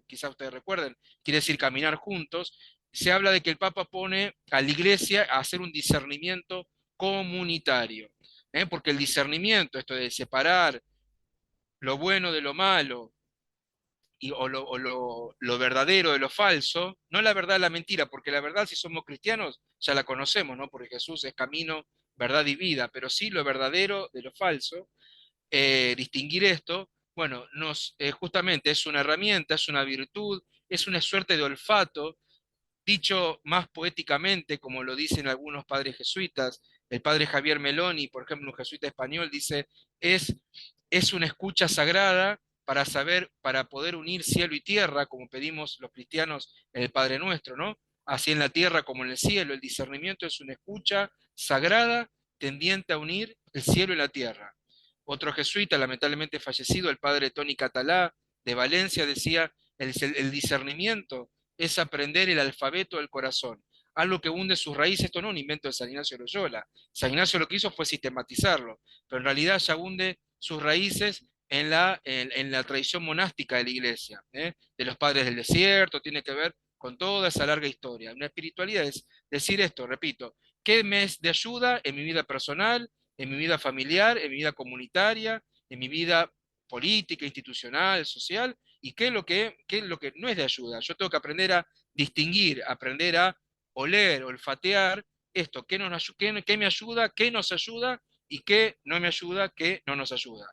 quizás ustedes recuerden, quiere decir caminar juntos, se habla de que el Papa pone a la iglesia a hacer un discernimiento comunitario, porque el discernimiento, esto de separar lo bueno de lo malo, lo verdadero de lo falso, no la verdad de la mentira, porque la verdad si somos cristianos ya la conocemos, ¿no? Porque Jesús es camino, verdad y vida, pero sí lo verdadero de lo falso, distinguir esto, bueno, justamente es una herramienta, es una virtud, es una suerte de olfato, dicho más poéticamente, como lo dicen algunos padres jesuitas, el padre Javier Meloni, por ejemplo, un jesuita español, dice, es, es una escucha sagrada para saber, para poder unir cielo y tierra, como pedimos los cristianos en el Padre Nuestro, ¿no? Así en la tierra como en el cielo, el discernimiento es una escucha sagrada tendiente a unir el cielo y la tierra. Otro jesuita, lamentablemente fallecido, el padre Tony Catalá de Valencia, decía, el discernimiento es aprender el alfabeto del corazón, algo que hunde sus raíces. Esto no es un invento de San Ignacio de Loyola. San Ignacio lo que hizo fue sistematizarlo, pero en realidad ya hunde sus raíces en la tradición monástica de la iglesia, de los padres del desierto, tiene que ver con toda esa larga historia. Una espiritualidad es decir esto, repito, ¿qué me es de ayuda en mi vida personal, en mi vida familiar, en mi vida comunitaria, en mi vida política, institucional, social? ¿Y qué es lo que no es de ayuda? Yo tengo que aprender a distinguir, aprender a oler, olfatear esto, qué me ayuda, qué nos ayuda y qué no me ayuda, qué no nos ayuda.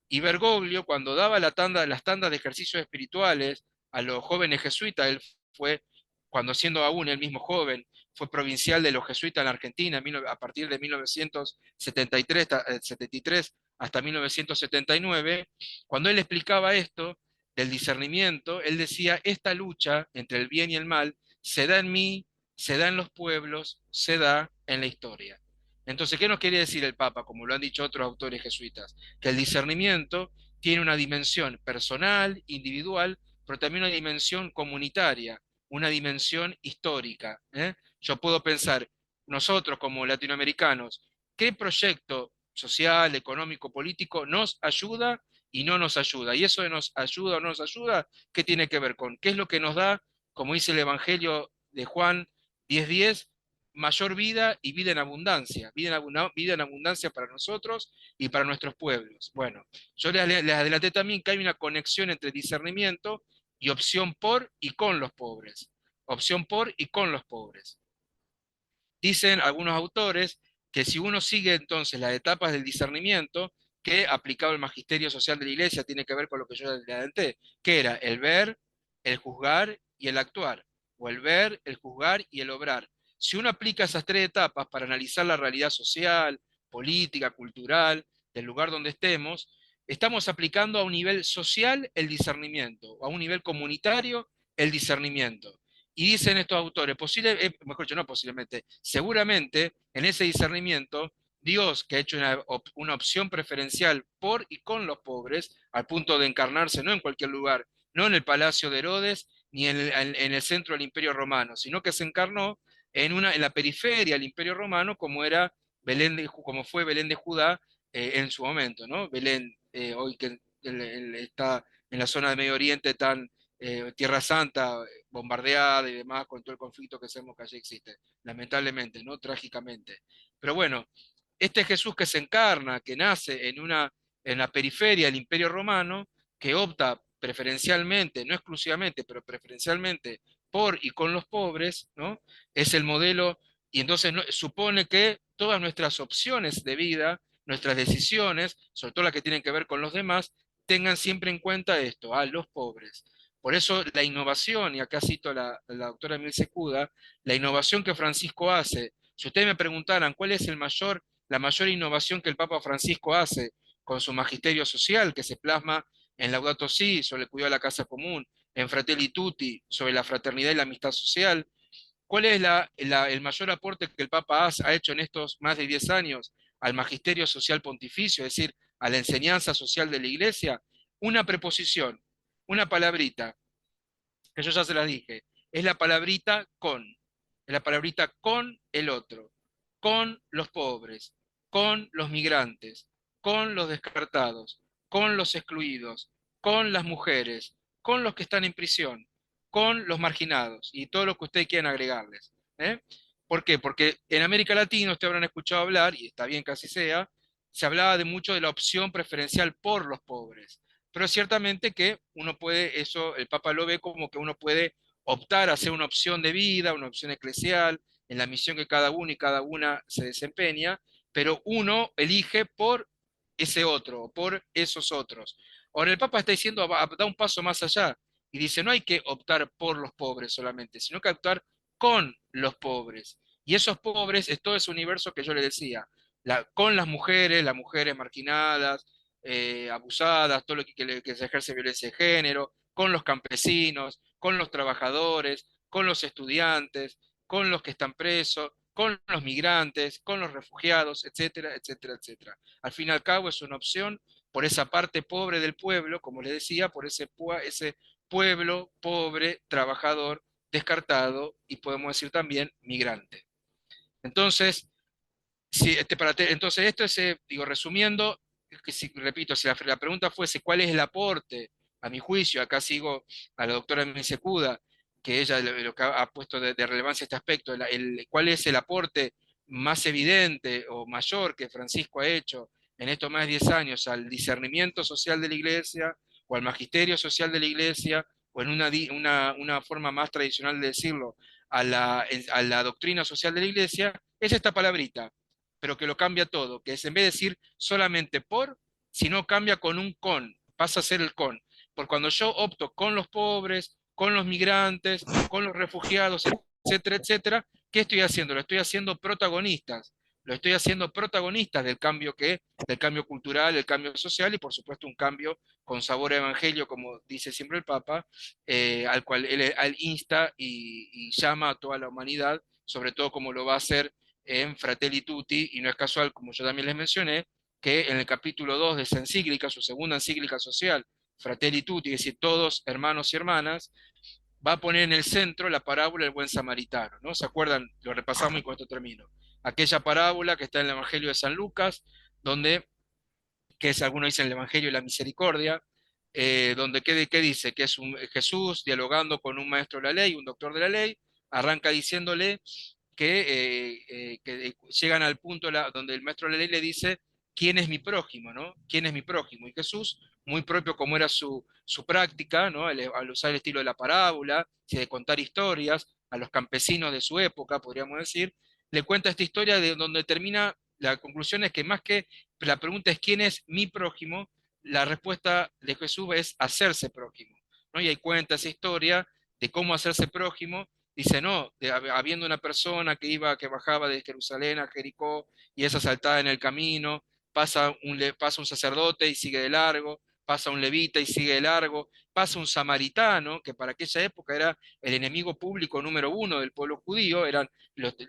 Y Bergoglio, cuando daba las tandas de ejercicios espirituales a los jóvenes jesuitas, él fue, cuando siendo aún el mismo joven, fue provincial de los jesuitas en la Argentina a partir de 1973 hasta 1979, cuando él explicaba esto del discernimiento, él decía, esta lucha entre el bien y el mal se da en mí se da en los pueblos, se da en la historia. Entonces, ¿qué nos quiere decir el Papa? Como lo han dicho otros autores jesuitas, que el discernimiento tiene una dimensión personal, individual, pero también una dimensión comunitaria, una dimensión histórica. Yo puedo pensar, nosotros como latinoamericanos, ¿qué proyecto social, económico, político nos ayuda y no nos ayuda? Y eso de nos ayuda o no nos ayuda, ¿qué tiene que ver con? ¿Qué es lo que nos da, como dice el Evangelio de Juan 10:10, mayor vida y vida en abundancia? Vida en abundancia para nosotros y para nuestros pueblos. Bueno, yo les adelanté también que hay una conexión entre discernimiento y opción por y con los pobres. Opción por y con los pobres. Dicen algunos autores que si uno sigue entonces las etapas del discernimiento, que aplicado al magisterio social de la Iglesia tiene que ver con lo que yo le adelanté, que era el ver, el juzgar y el actuar, o el ver, el juzgar y el obrar. Si uno aplica esas tres etapas para analizar la realidad social, política, cultural, del lugar donde estamos aplicando a un nivel social el discernimiento, a un nivel comunitario el discernimiento. Y dicen estos autores, mejor dicho, no posiblemente, seguramente en ese discernimiento, Dios, que ha hecho una opción preferencial por y con los pobres, al punto de encarnarse no en cualquier lugar, no en el palacio de Herodes, ni en el centro del Imperio Romano, sino que se encarnó en la periferia del Imperio Romano, como fue Belén de Judá en su momento, ¿no? Belén, hoy que está en la zona de Medio Oriente tan Tierra Santa, bombardeada y demás, con todo el conflicto que sabemos que allí existe, lamentablemente, ¿no? Trágicamente. Pero bueno, este Jesús que se encarna, que nace en la periferia del Imperio Romano, que opta preferencialmente, no exclusivamente, pero preferencialmente por y con los pobres, ¿no? Es el modelo, y entonces supone que todas nuestras opciones de vida, nuestras decisiones, sobre todo las que tienen que ver con los demás, tengan siempre en cuenta esto, a los pobres. Por eso la innovación, y acá cito a la doctora Emil Secuda, la innovación que Francisco hace. Si ustedes me preguntaran cuál es la mayor innovación que el Papa Francisco hace con su magisterio social, que se plasma en Laudato Si, sobre el cuidado de la casa común, en Fratelli Tutti, sobre la fraternidad y la amistad social, ¿cuál es el mayor aporte que el Papa ha hecho en estos más de 10 años al magisterio social pontificio, es decir, a la enseñanza social de la Iglesia? Una preposición, una palabrita, que yo ya se las dije, es la palabrita con, es la palabrita con el otro, con los pobres, con los migrantes, con los descartados, con los excluidos, con las mujeres, con los que están en prisión, con los marginados y todo lo que ustedes quieran agregarles. ¿Eh? ¿Por qué? Porque en América Latina, ustedes habrán escuchado hablar, y está bien que así sea, se hablaba de mucho de la opción preferencial por los pobres. Pero ciertamente que uno puede, eso el Papa lo ve como que uno puede optar a hacer una opción de vida, una opción eclesial, en la misión que cada uno y cada una se desempeña, pero uno elige por ese otro, por esos otros. Ahora el Papa está diciendo, da un paso más allá, y dice, no hay que optar por los pobres solamente, sino que optar con los pobres. Y esos pobres es todo ese universo que yo le decía, con las mujeres marginadas, abusadas, todo lo que se ejerce violencia de género, con los campesinos, con los trabajadores, con los estudiantes, con los que están presos, con los migrantes, con los refugiados, etcétera, etcétera, etcétera. Al fin y al cabo es una opción por esa parte pobre del pueblo, como les decía, por ese pueblo pobre, trabajador, descartado y podemos decir también migrante. Entonces, entonces esto es, digo, resumiendo, que repito, si la pregunta fuese cuál es el aporte, a mi juicio, acá sigo a la doctora Secuda, que ella lo que ha puesto de relevancia este aspecto, cuál es el aporte más evidente o mayor que Francisco ha hecho en estos más de 10 años al discernimiento social de la Iglesia o al magisterio social de la Iglesia, o en una forma más tradicional de decirlo, a la doctrina social de la Iglesia, es esta palabrita, pero que lo cambia todo, que es en vez de decir solamente por, sino cambia con un con, pasa a ser el con. Por cuando yo opto con los pobres, con los migrantes, con los refugiados, etcétera, etcétera, ¿qué estoy haciendo? Lo estoy haciendo protagonistas. Lo estoy haciendo protagonistas del cambio cultural, el cambio social y por supuesto un cambio con sabor a evangelio, como dice siempre el Papa, al cual él insta y llama a toda la humanidad, sobre todo como lo va a hacer en Fratelli Tutti, y no es casual, como yo también les mencioné, que en el capítulo 2 de esa encíclica, su segunda encíclica social, Fratelli Tutti, es decir, todos hermanos y hermanas, va a poner en el centro la parábola del buen samaritano, ¿no? ¿Se acuerdan? Lo repasamos y con esto termino. Aquella parábola que está en el Evangelio de San Lucas, donde, que es, algunos dicen el Evangelio de la Misericordia, donde ¿qué dice? Que es Jesús dialogando con un maestro de la ley, un doctor de la ley, arranca diciéndole que llegan al punto donde el maestro de la ley le dice, ¿quién es mi prójimo? ¿No? ¿Quién es mi prójimo? Y Jesús, muy propio como era su práctica, ¿no? Al usar el estilo de la parábola, de contar historias a los campesinos de su época, podríamos decir, le cuenta esta historia de donde termina, la conclusión es que más que la pregunta es ¿quién es mi prójimo? La respuesta de Jesús es hacerse prójimo, ¿no? Y ahí cuenta esa historia de cómo hacerse prójimo. Dice, no, habiendo una persona que bajaba de Jerusalén a Jericó y es asaltada en el camino, pasa un sacerdote y sigue de largo, pasa un levita y sigue de largo, pasa un samaritano, que para aquella época era el enemigo público número uno del pueblo judío, de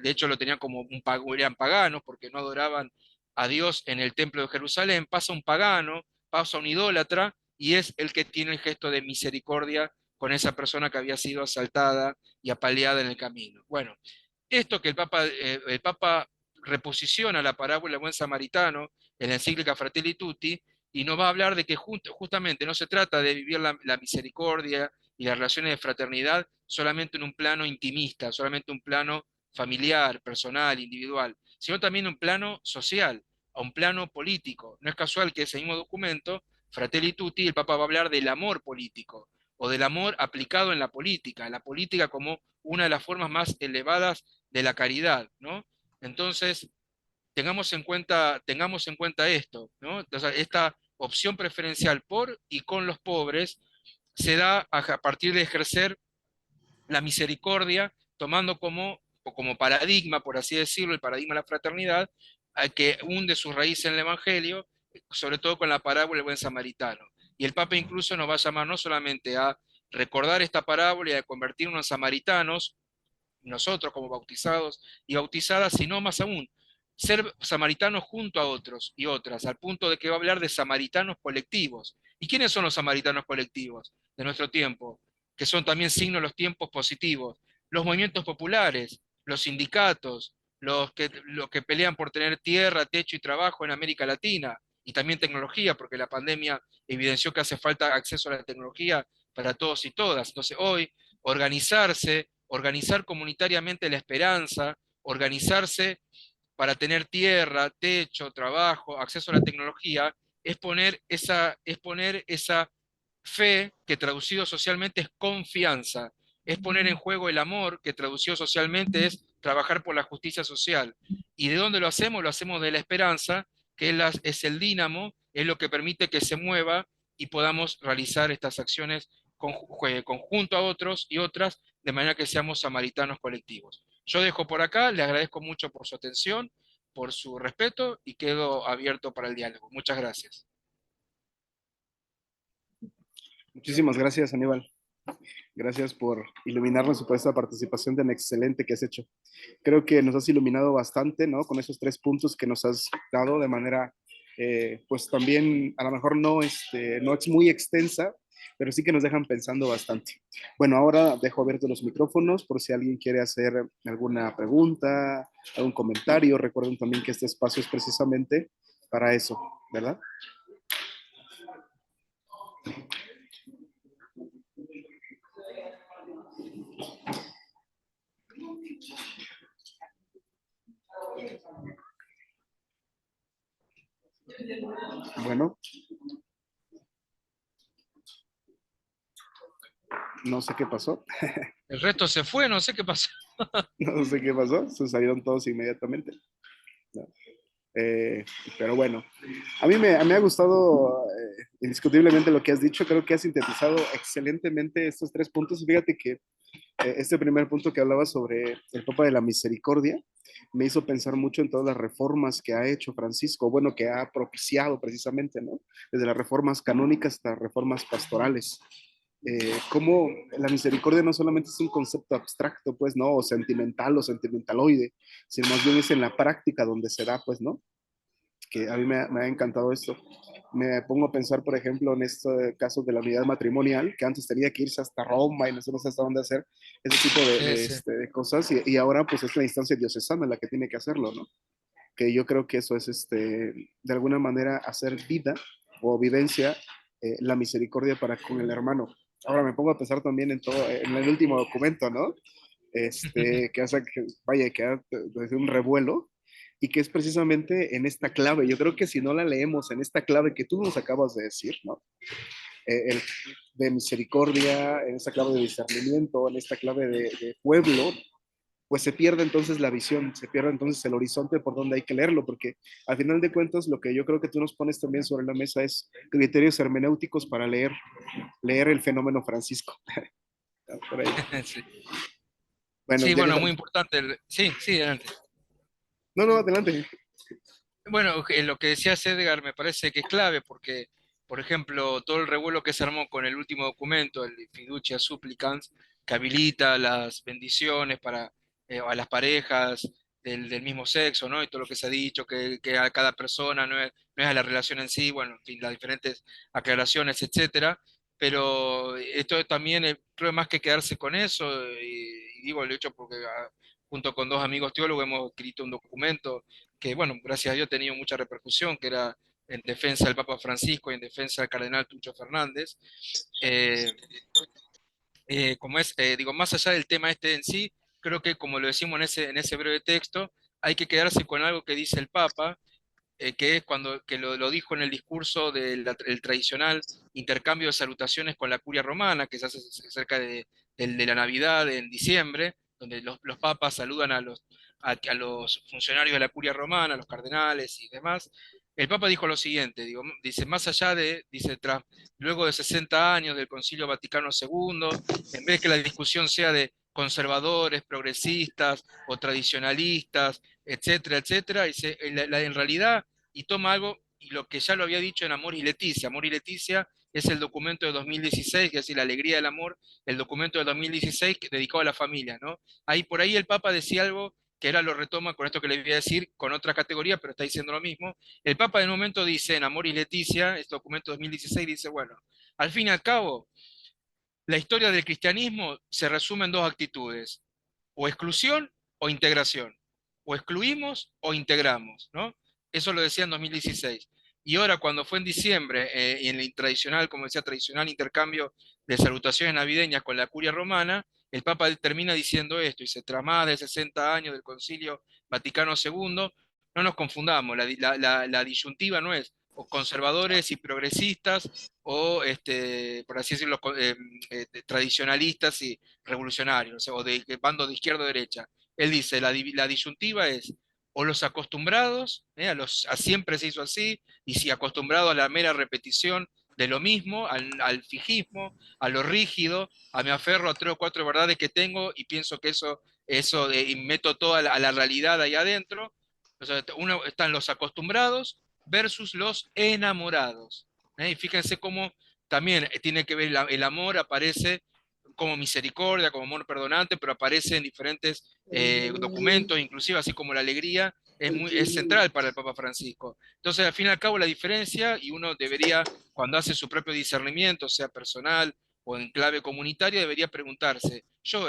hecho lo tenían como eran paganos porque no adoraban a Dios en el templo de Jerusalén, pasa un pagano, pasa un idólatra y es el que tiene el gesto de misericordia con esa persona que había sido asaltada y apaleada en el camino. Bueno, esto que el Papa reposiciona la parábola del buen samaritano en la encíclica Fratelli Tutti, y nos va a hablar de que justamente no se trata de vivir la misericordia y las relaciones de fraternidad solamente en un plano intimista, solamente un plano familiar, personal, individual, sino también un plano social, a un plano político. No es casual que ese mismo documento, Fratelli Tutti, el Papa va a hablar del amor político, o del amor aplicado en la política como una de las formas más elevadas de la caridad, ¿no? Entonces, tengamos en cuenta esto, ¿no? Entonces, esta opción preferencial por y con los pobres se da a partir de ejercer la misericordia, tomando como paradigma, por así decirlo, el paradigma de la fraternidad, que hunde sus raíces en el Evangelio, sobre todo con la parábola del buen samaritano. Y el Papa incluso nos va a llamar no solamente a recordar esta parábola y a convertirnos en samaritanos, nosotros como bautizados y bautizadas, sino más aún, ser samaritanos junto a otros y otras, al punto de que va a hablar de samaritanos colectivos. ¿Y quiénes son los samaritanos colectivos de nuestro tiempo? Que son también signos de los tiempos positivos. Los movimientos populares, los sindicatos, los que pelean por tener tierra, techo y trabajo en América Latina, y también tecnología, porque la pandemia evidenció que hace falta acceso a la tecnología para todos y todas. Entonces hoy, organizar comunitariamente la esperanza, organizarse para tener tierra, techo, trabajo, acceso a la tecnología, es poner esa fe que traducido socialmente es confianza, es poner en juego el amor que traducido socialmente es trabajar por la justicia social. ¿Y de dónde lo hacemos? Lo hacemos de la esperanza, que es el dínamo, es lo que permite que se mueva y podamos realizar estas acciones conjunto a otros y otras, de manera que seamos samaritanos colectivos. Yo dejo por acá, le agradezco mucho por su atención, por su respeto y quedo abierto para el diálogo. Muchas gracias. Muchísimas gracias, Aníbal. Gracias por iluminarnos y por esta participación tan excelente que has hecho. Creo que nos has iluminado bastante, ¿no? Con esos 3 puntos que nos has dado de manera, pues también a lo mejor no es muy extensa, pero sí que nos dejan pensando bastante. Bueno, ahora dejo abiertos los micrófonos por si alguien quiere hacer alguna pregunta, algún comentario. Recuerden también que este espacio es precisamente para eso, ¿verdad? Bueno, no sé qué pasó. El resto se fue, no sé qué pasó. No sé qué pasó. Se salieron todos inmediatamente. No. Pero bueno, me ha gustado indiscutiblemente lo que has dicho, creo que has sintetizado excelentemente estos tres puntos. Fíjate que este primer punto que hablaba sobre el Papa de la Misericordia me hizo pensar mucho en todas las reformas que ha hecho Francisco, bueno, que ha propiciado precisamente, ¿no? Desde las reformas canónicas hasta las reformas pastorales. Cómo la misericordia no solamente es un concepto abstracto, pues, ¿no? O sentimental o sentimentaloide, sino más bien es en la práctica donde se da, pues, ¿no? Que a mí me ha encantado esto. Me pongo a pensar, por ejemplo, en este caso de la unidad matrimonial, que antes tenía que irse hasta Roma y no sé hasta dónde hacer ese tipo Sí, sí. de cosas, y ahora pues es la instancia diocesana la que tiene que hacerlo, ¿no? Que yo creo que eso es, de alguna manera, hacer vida o vivencia la misericordia para con el hermano. Ahora me pongo a pensar también en todo, en el último documento, ¿no? Que hace que, vaya, que ha desde un revuelo, y que es precisamente en esta clave. Yo creo que si no la leemos en esta clave que tú nos acabas de decir, ¿no? El, de misericordia, en esta clave de discernimiento, en esta clave de pueblo, pues se pierde entonces la visión, se pierde entonces el horizonte por donde hay que leerlo, porque al final de cuentas lo que yo creo que tú nos pones también sobre la mesa es criterios hermenéuticos para leer el fenómeno Francisco. Por ahí. Sí, Bueno, sí, ya que bueno, muy estamos. importante. Sí, sí, adelante. No, no, adelante. Bueno, lo que decías Edgar me parece que es clave porque, por ejemplo, todo el revuelo que se armó con el último documento, el Fiducia Supplicans, que habilita las bendiciones para a las parejas del mismo sexo, ¿no? Y todo lo que se ha dicho, que a cada persona no es a la relación en sí, bueno, en fin, las diferentes aclaraciones, etcétera. Pero esto también, creo más que quedarse con eso, y digo el hecho porque junto con dos amigos teólogos hemos escrito un documento que, bueno, gracias a Dios ha tenido mucha repercusión, que era en defensa del Papa Francisco y en defensa del cardenal Tucho Fernández. Eh, digo, más allá del tema este en sí, creo que como lo decimos en ese breve texto, hay que quedarse con algo que dice el Papa, que es cuando que lo dijo en el discurso del el tradicional intercambio de salutaciones con la curia romana, que se hace cerca de la Navidad en diciembre, donde los papas saludan a los funcionarios de la curia romana, a los cardenales y demás. El Papa dijo lo siguiente, digo, dice, más allá dice, luego de 60 años del Concilio Vaticano II, en vez que la discusión sea de conservadores, progresistas o tradicionalistas, etcétera, etcétera, dice, en realidad, y toma algo, y lo que ya lo había dicho en Amor y Leticia. Amor y Leticia es el documento de 2016, que es decir, la alegría del amor, el documento de 2016 dedicado a la familia, ¿no? Ahí por ahí el Papa decía algo que ahora lo retoma con esto que le voy a decir, con otra categoría, pero está diciendo lo mismo. El Papa en un momento dice, en Amor y Leticia, este documento de 2016, dice, bueno, al fin y al cabo, la historia del cristianismo se resume en dos actitudes, o exclusión o integración, o excluimos o integramos, ¿no? Eso lo decía en 2016. Y ahora, cuando fue en diciembre, en el tradicional, como decía, tradicional intercambio de salutaciones navideñas con la curia romana, el Papa termina diciendo esto, y se tras más de 60 años del Concilio Vaticano II, no nos confundamos, la disyuntiva no es o conservadores y progresistas, o, por así decirlo, tradicionalistas y revolucionarios, o de bando de izquierda o derecha. Él dice, la disyuntiva es o los acostumbrados, a siempre se hizo así, y si acostumbrado a la mera repetición de lo mismo, al fijismo, a lo rígido, a me aferro a tres o cuatro verdades que tengo y pienso que eso y meto toda a la realidad ahí adentro. O sea, están los acostumbrados versus los enamorados. Y fíjense cómo también tiene que ver el amor, aparece como misericordia, como amor perdonante, pero aparece en diferentes documentos, inclusive así como la alegría, es central para el Papa Francisco. Entonces, al fin y al cabo, la diferencia, y uno debería, cuando hace su propio discernimiento, sea personal o en clave comunitaria, debería preguntarse, yo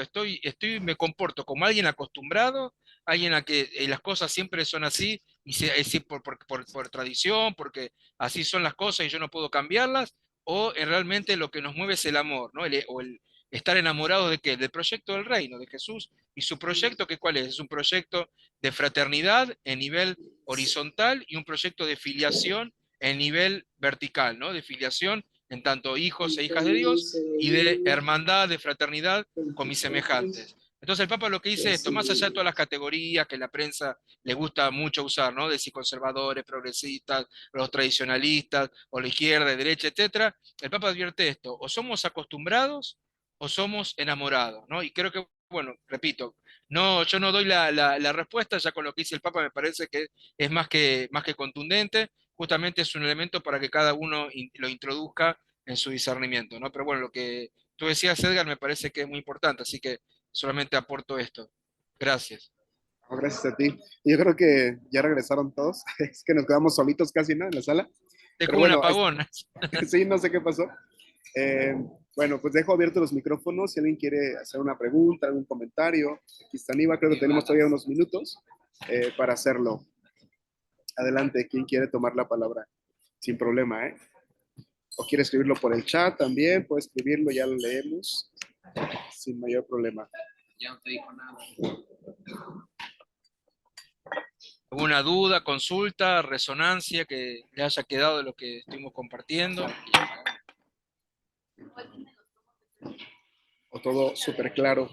me comporto como alguien acostumbrado, alguien a que las cosas siempre son así, y es decir, por tradición, porque así son las cosas y yo no puedo cambiarlas, o realmente lo que nos mueve es el amor, ¿no? O el estar enamorados de qué? Del proyecto del reino, de Jesús y su proyecto, ¿qué cuál es? Es un proyecto de fraternidad en nivel horizontal y un proyecto de filiación en nivel vertical, ¿no? De filiación en tanto hijos e hijas de Dios y de hermandad, de fraternidad con mis semejantes. Entonces el Papa lo que dice es esto, más allá de todas las categorías que la prensa le gusta mucho usar, ¿no? De si conservadores, progresistas, los tradicionalistas, o la izquierda, derecha, etcétera, el Papa advierte esto, o somos acostumbrados o somos enamorados, ¿no? Y creo que, bueno, repito, no, yo no doy la respuesta, ya con lo que dice el Papa me parece que es más que contundente, justamente es un elemento para que cada uno lo introduzca en su discernimiento, ¿no? Pero bueno, lo que tú decías, Edgar, me parece que es muy importante, así que solamente aporto esto. Gracias. No, gracias a ti. Y yo creo que ya regresaron todos. Es que nos quedamos solitos casi, ¿no? En la sala. Dejo Pero un bueno, apagón. sí, no sé qué pasó. Eh, bueno, pues dejo abiertos los micrófonos. Si alguien quiere hacer una pregunta, algún comentario, aquí está Aníbal. Creo que tenemos todavía unos minutos para hacerlo. Adelante, ¿quién quiere tomar la palabra? Sin problema, ¿eh? O quiere escribirlo por el chat también, puede escribirlo, ya lo leemos sin mayor problema. Ya no te dijo nada. ¿Alguna duda, consulta, resonancia que le haya quedado de lo que estuvimos compartiendo? O todo súper claro.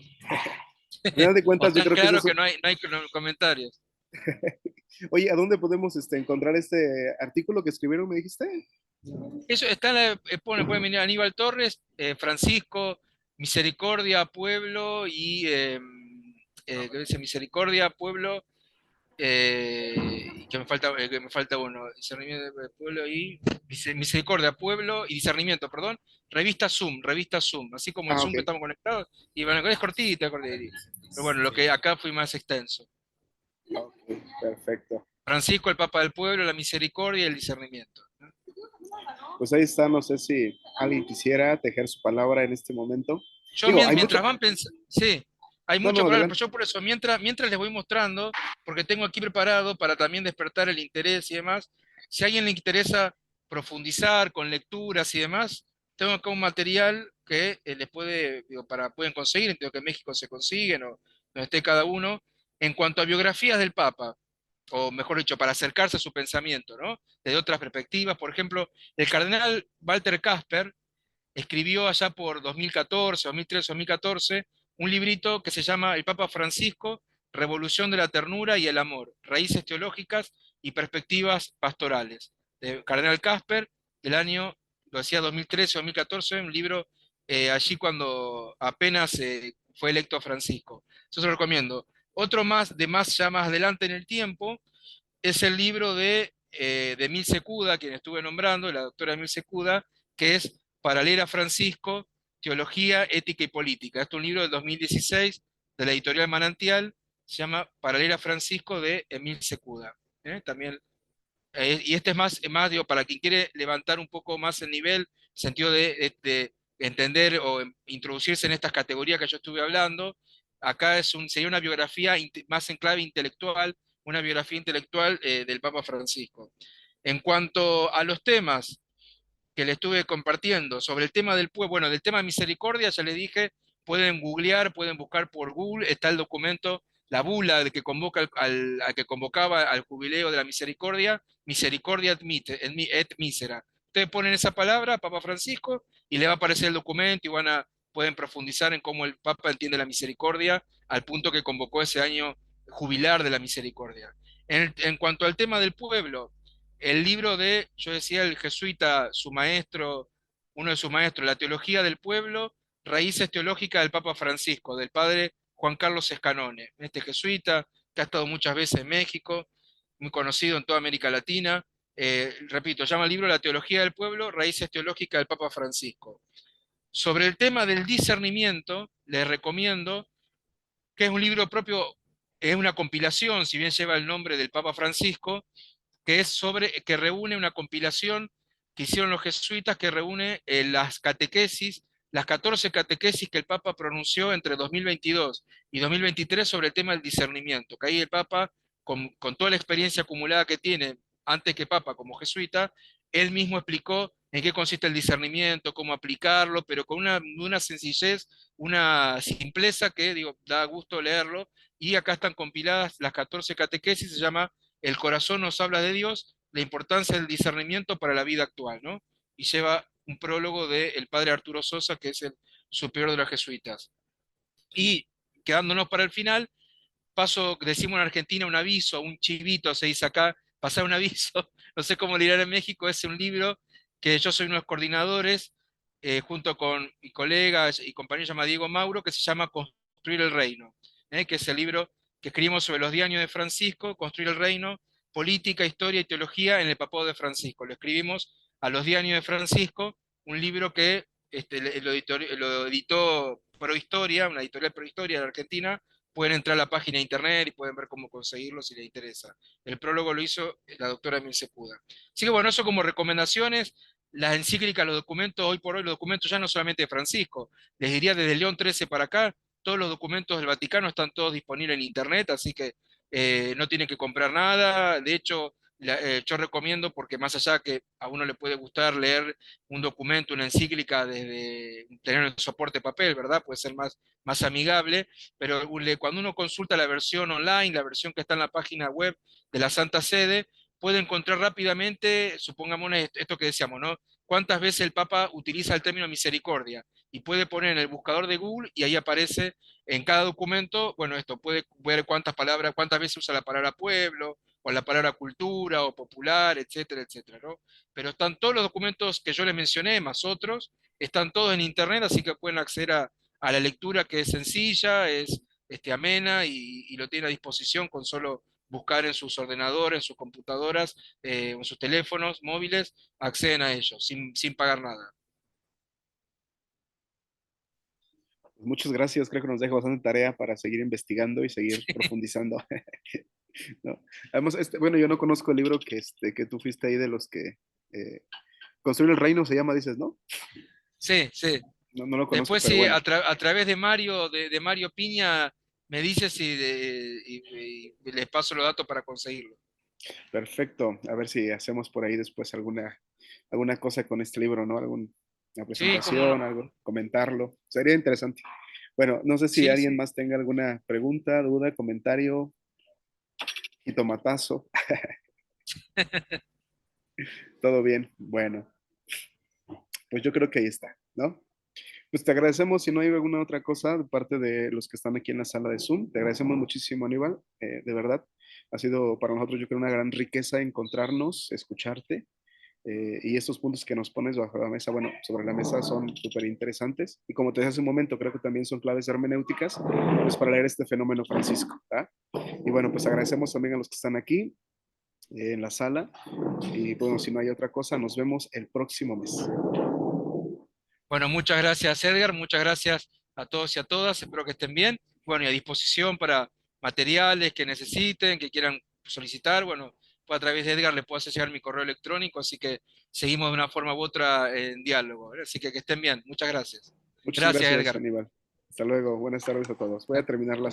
Al final de O cuentas, yo tan creo que claro eso que es... no hay comentarios. Oye, ¿a dónde podemos encontrar este artículo que escribieron, me dijiste? Eso está en la, pueden venir Aníbal Torres, Francisco, Misericordia, Pueblo y ¿qué dice? Misericordia, Pueblo, que me falta uno, discernimiento del pueblo y misericordia, pueblo y discernimiento, perdón, revista Zoom, así como el Ah, Zoom ok. que estamos conectados, y bueno, es cortita, cortita. Pero bueno, lo que acá fui más extenso. Ok, perfecto. Francisco, el Papa del Pueblo, la misericordia y el discernimiento. Pues ahí está, no sé si alguien quisiera tejer su palabra en este momento. Yo Digo, hay mucho... mientras van pensando, sí, hay No, mucho no, para ver, pero adelante. yo por eso, mientras les voy mostrando, porque tengo aquí preparado para también despertar el interés y demás, si a alguien le interesa profundizar con lecturas y demás, tengo acá un material que les puede, digo, pueden conseguir, entiendo que en México se consiguen o donde esté cada uno, en cuanto a biografías del Papa, o mejor dicho, para acercarse a su pensamiento, ¿no? Desde otras perspectivas, por ejemplo, el cardenal Walter Casper, escribió allá por 2014, 2013, 2014, un librito que se llama El Papa Francisco, Revolución de la Ternura y el Amor, Raíces Teológicas y Perspectivas Pastorales, de Cardenal Casper, del año, lo decía 2013, 2014, un libro allí cuando apenas fue electo Francisco. Eso se lo recomiendo. Otro más, ya más adelante en el tiempo, es el libro de Emil Secuda, quien estuve nombrando, la doctora Emil Secuda, que es Para leer a Francisco, Teología, Ética y Política. Este es un libro del 2016 de la editorial Manantial, se llama Para leer a Francisco de Emil Secuda. También, y este es más, digo, para quien quiere levantar un poco más el nivel, sentido de entender o introducirse en estas categorías que yo estuve hablando. Acá sería una biografía más en clave intelectual, una biografía intelectual del Papa Francisco. En cuanto a los temas que le estuve compartiendo sobre el tema del pueblo, bueno, del tema de misericordia, ya le dije, pueden googlear, pueden buscar por Google, está el documento, la bula de que convoca al que convocaba al jubileo de la misericordia, misericordia et misera. Ustedes ponen esa palabra, Papa Francisco, y le va a aparecer el documento y pueden profundizar en cómo el Papa entiende la misericordia, al punto que convocó ese año jubilar de la misericordia. En cuanto al tema del pueblo, el libro yo decía, el jesuita, su maestro, uno de sus maestros, La Teología del Pueblo, Raíces Teológicas del Papa Francisco, del padre Juan Carlos Escanone, este jesuita que ha estado muchas veces en México, muy conocido en toda América Latina. Repito, llama el libro La Teología del Pueblo, Raíces Teológicas del Papa Francisco. Sobre el tema del discernimiento, les recomiendo que es un libro propio, es una compilación, si bien lleva el nombre del Papa Francisco, que reúne una compilación que hicieron los jesuitas, que reúne las catequesis, las 14 catequesis que el Papa pronunció entre 2022 y 2023 sobre el tema del discernimiento, que ahí el Papa, con toda la experiencia acumulada que tiene antes que Papa como jesuita, él mismo explicó en qué consiste el discernimiento, cómo aplicarlo, pero con una sencillez, una simpleza que, digo, da gusto leerlo, y acá están compiladas las 14 catequesis, se llama El corazón nos habla de Dios, la importancia del discernimiento para la vida actual, ¿no? Y lleva un prólogo del padre Arturo Sosa, que es el superior de los jesuitas. Y quedándonos para el final, decimos en Argentina un aviso, un chivito, se dice acá, pasar un aviso, no sé cómo le dirán en México, es un libro que yo soy uno de los coordinadores, junto con mi colega y compañero llamado Diego Mauro, que se llama Construir el Reino, que es el libro que escribimos sobre los 10 años de Francisco, Construir el Reino, Política, Historia y Teología en el Papado de Francisco. Lo escribimos a los 10 años de Francisco, un libro que lo editó Prohistoria, una editorial Prohistoria de Argentina. Pueden entrar a la página de internet y pueden ver cómo conseguirlo si les interesa. El prólogo lo hizo la doctora Emil Sepuda. Así que bueno, eso como recomendaciones. Las encíclicas, los documentos, hoy por hoy los documentos ya no solamente de Francisco, les diría desde León XIII para acá, todos los documentos del Vaticano están todos disponibles en internet, así que no tienen que comprar nada. De hecho, yo recomiendo, porque más allá que a uno le puede gustar leer un documento, una encíclica, desde tener el soporte papel, ¿verdad? Puede ser más amigable, pero cuando uno consulta la versión online, la versión que está en la página web de la Santa Sede, puede encontrar rápidamente, supongamos esto que decíamos, ¿no? ¿Cuántas veces el Papa utiliza el término misericordia? Y puede poner en el buscador de Google y ahí aparece en cada documento, bueno, esto puede ver cuántas palabras, cuántas veces usa la palabra pueblo, o la palabra cultura, o popular, etcétera, etcétera, ¿no? Pero están todos los documentos que yo les mencioné, más otros, están todos en internet, así que pueden acceder a la lectura, que es sencilla, es amena, y lo tienen a disposición con solo buscar en sus ordenadores, en sus computadoras, en sus teléfonos móviles, acceden a ellos sin pagar nada. Muchas gracias, creo que nos deja bastante tarea para seguir investigando y seguir profundizando. ¿No? Además, bueno, yo no conozco el libro que tú fuiste ahí de los que Construir el Reino se llama, dices, ¿no? Sí, sí. No, no lo conozco, Después, pero sí, bueno. a través de Mario, de Mario Piña, me dices y les paso los datos para conseguirlo. Perfecto. A ver si hacemos por ahí después alguna cosa con este libro, ¿no? Alguna Sí, cómo no. presentación, algo, comentarlo. Sería interesante. Bueno, no sé si Sí, alguien sí. más tenga alguna pregunta, duda, comentario, y tomatazo. Todo bien. Bueno, pues yo creo que ahí está, ¿no? Pues te agradecemos, si no hay alguna otra cosa de parte de los que están aquí en la sala de Zoom, te agradecemos muchísimo, Aníbal, de verdad. Ha sido para nosotros, yo creo, una gran riqueza encontrarnos, escucharte, y estos puntos que nos pones bajo la mesa, bueno, sobre la mesa son súper interesantes. Y como te dije hace un momento, creo que también son claves hermenéuticas, pues para leer este fenómeno Francisco, ¿tá? Y bueno, pues agradecemos también a los que están aquí en la sala. Y bueno, si no hay otra cosa, nos vemos el próximo mes. Bueno, muchas gracias, Edgar. Muchas gracias a todos y a todas. Espero que estén bien. Bueno, y a disposición para materiales que necesiten, que quieran solicitar. Bueno, pues a través de Edgar le puedo hacer llegar mi correo electrónico, así que seguimos de una forma u otra en diálogo. Así que estén bien. Muchas gracias. Muchas Gracias, gracias, Edgar. Aníbal. Hasta luego. Buenas tardes a todos. Voy a terminar la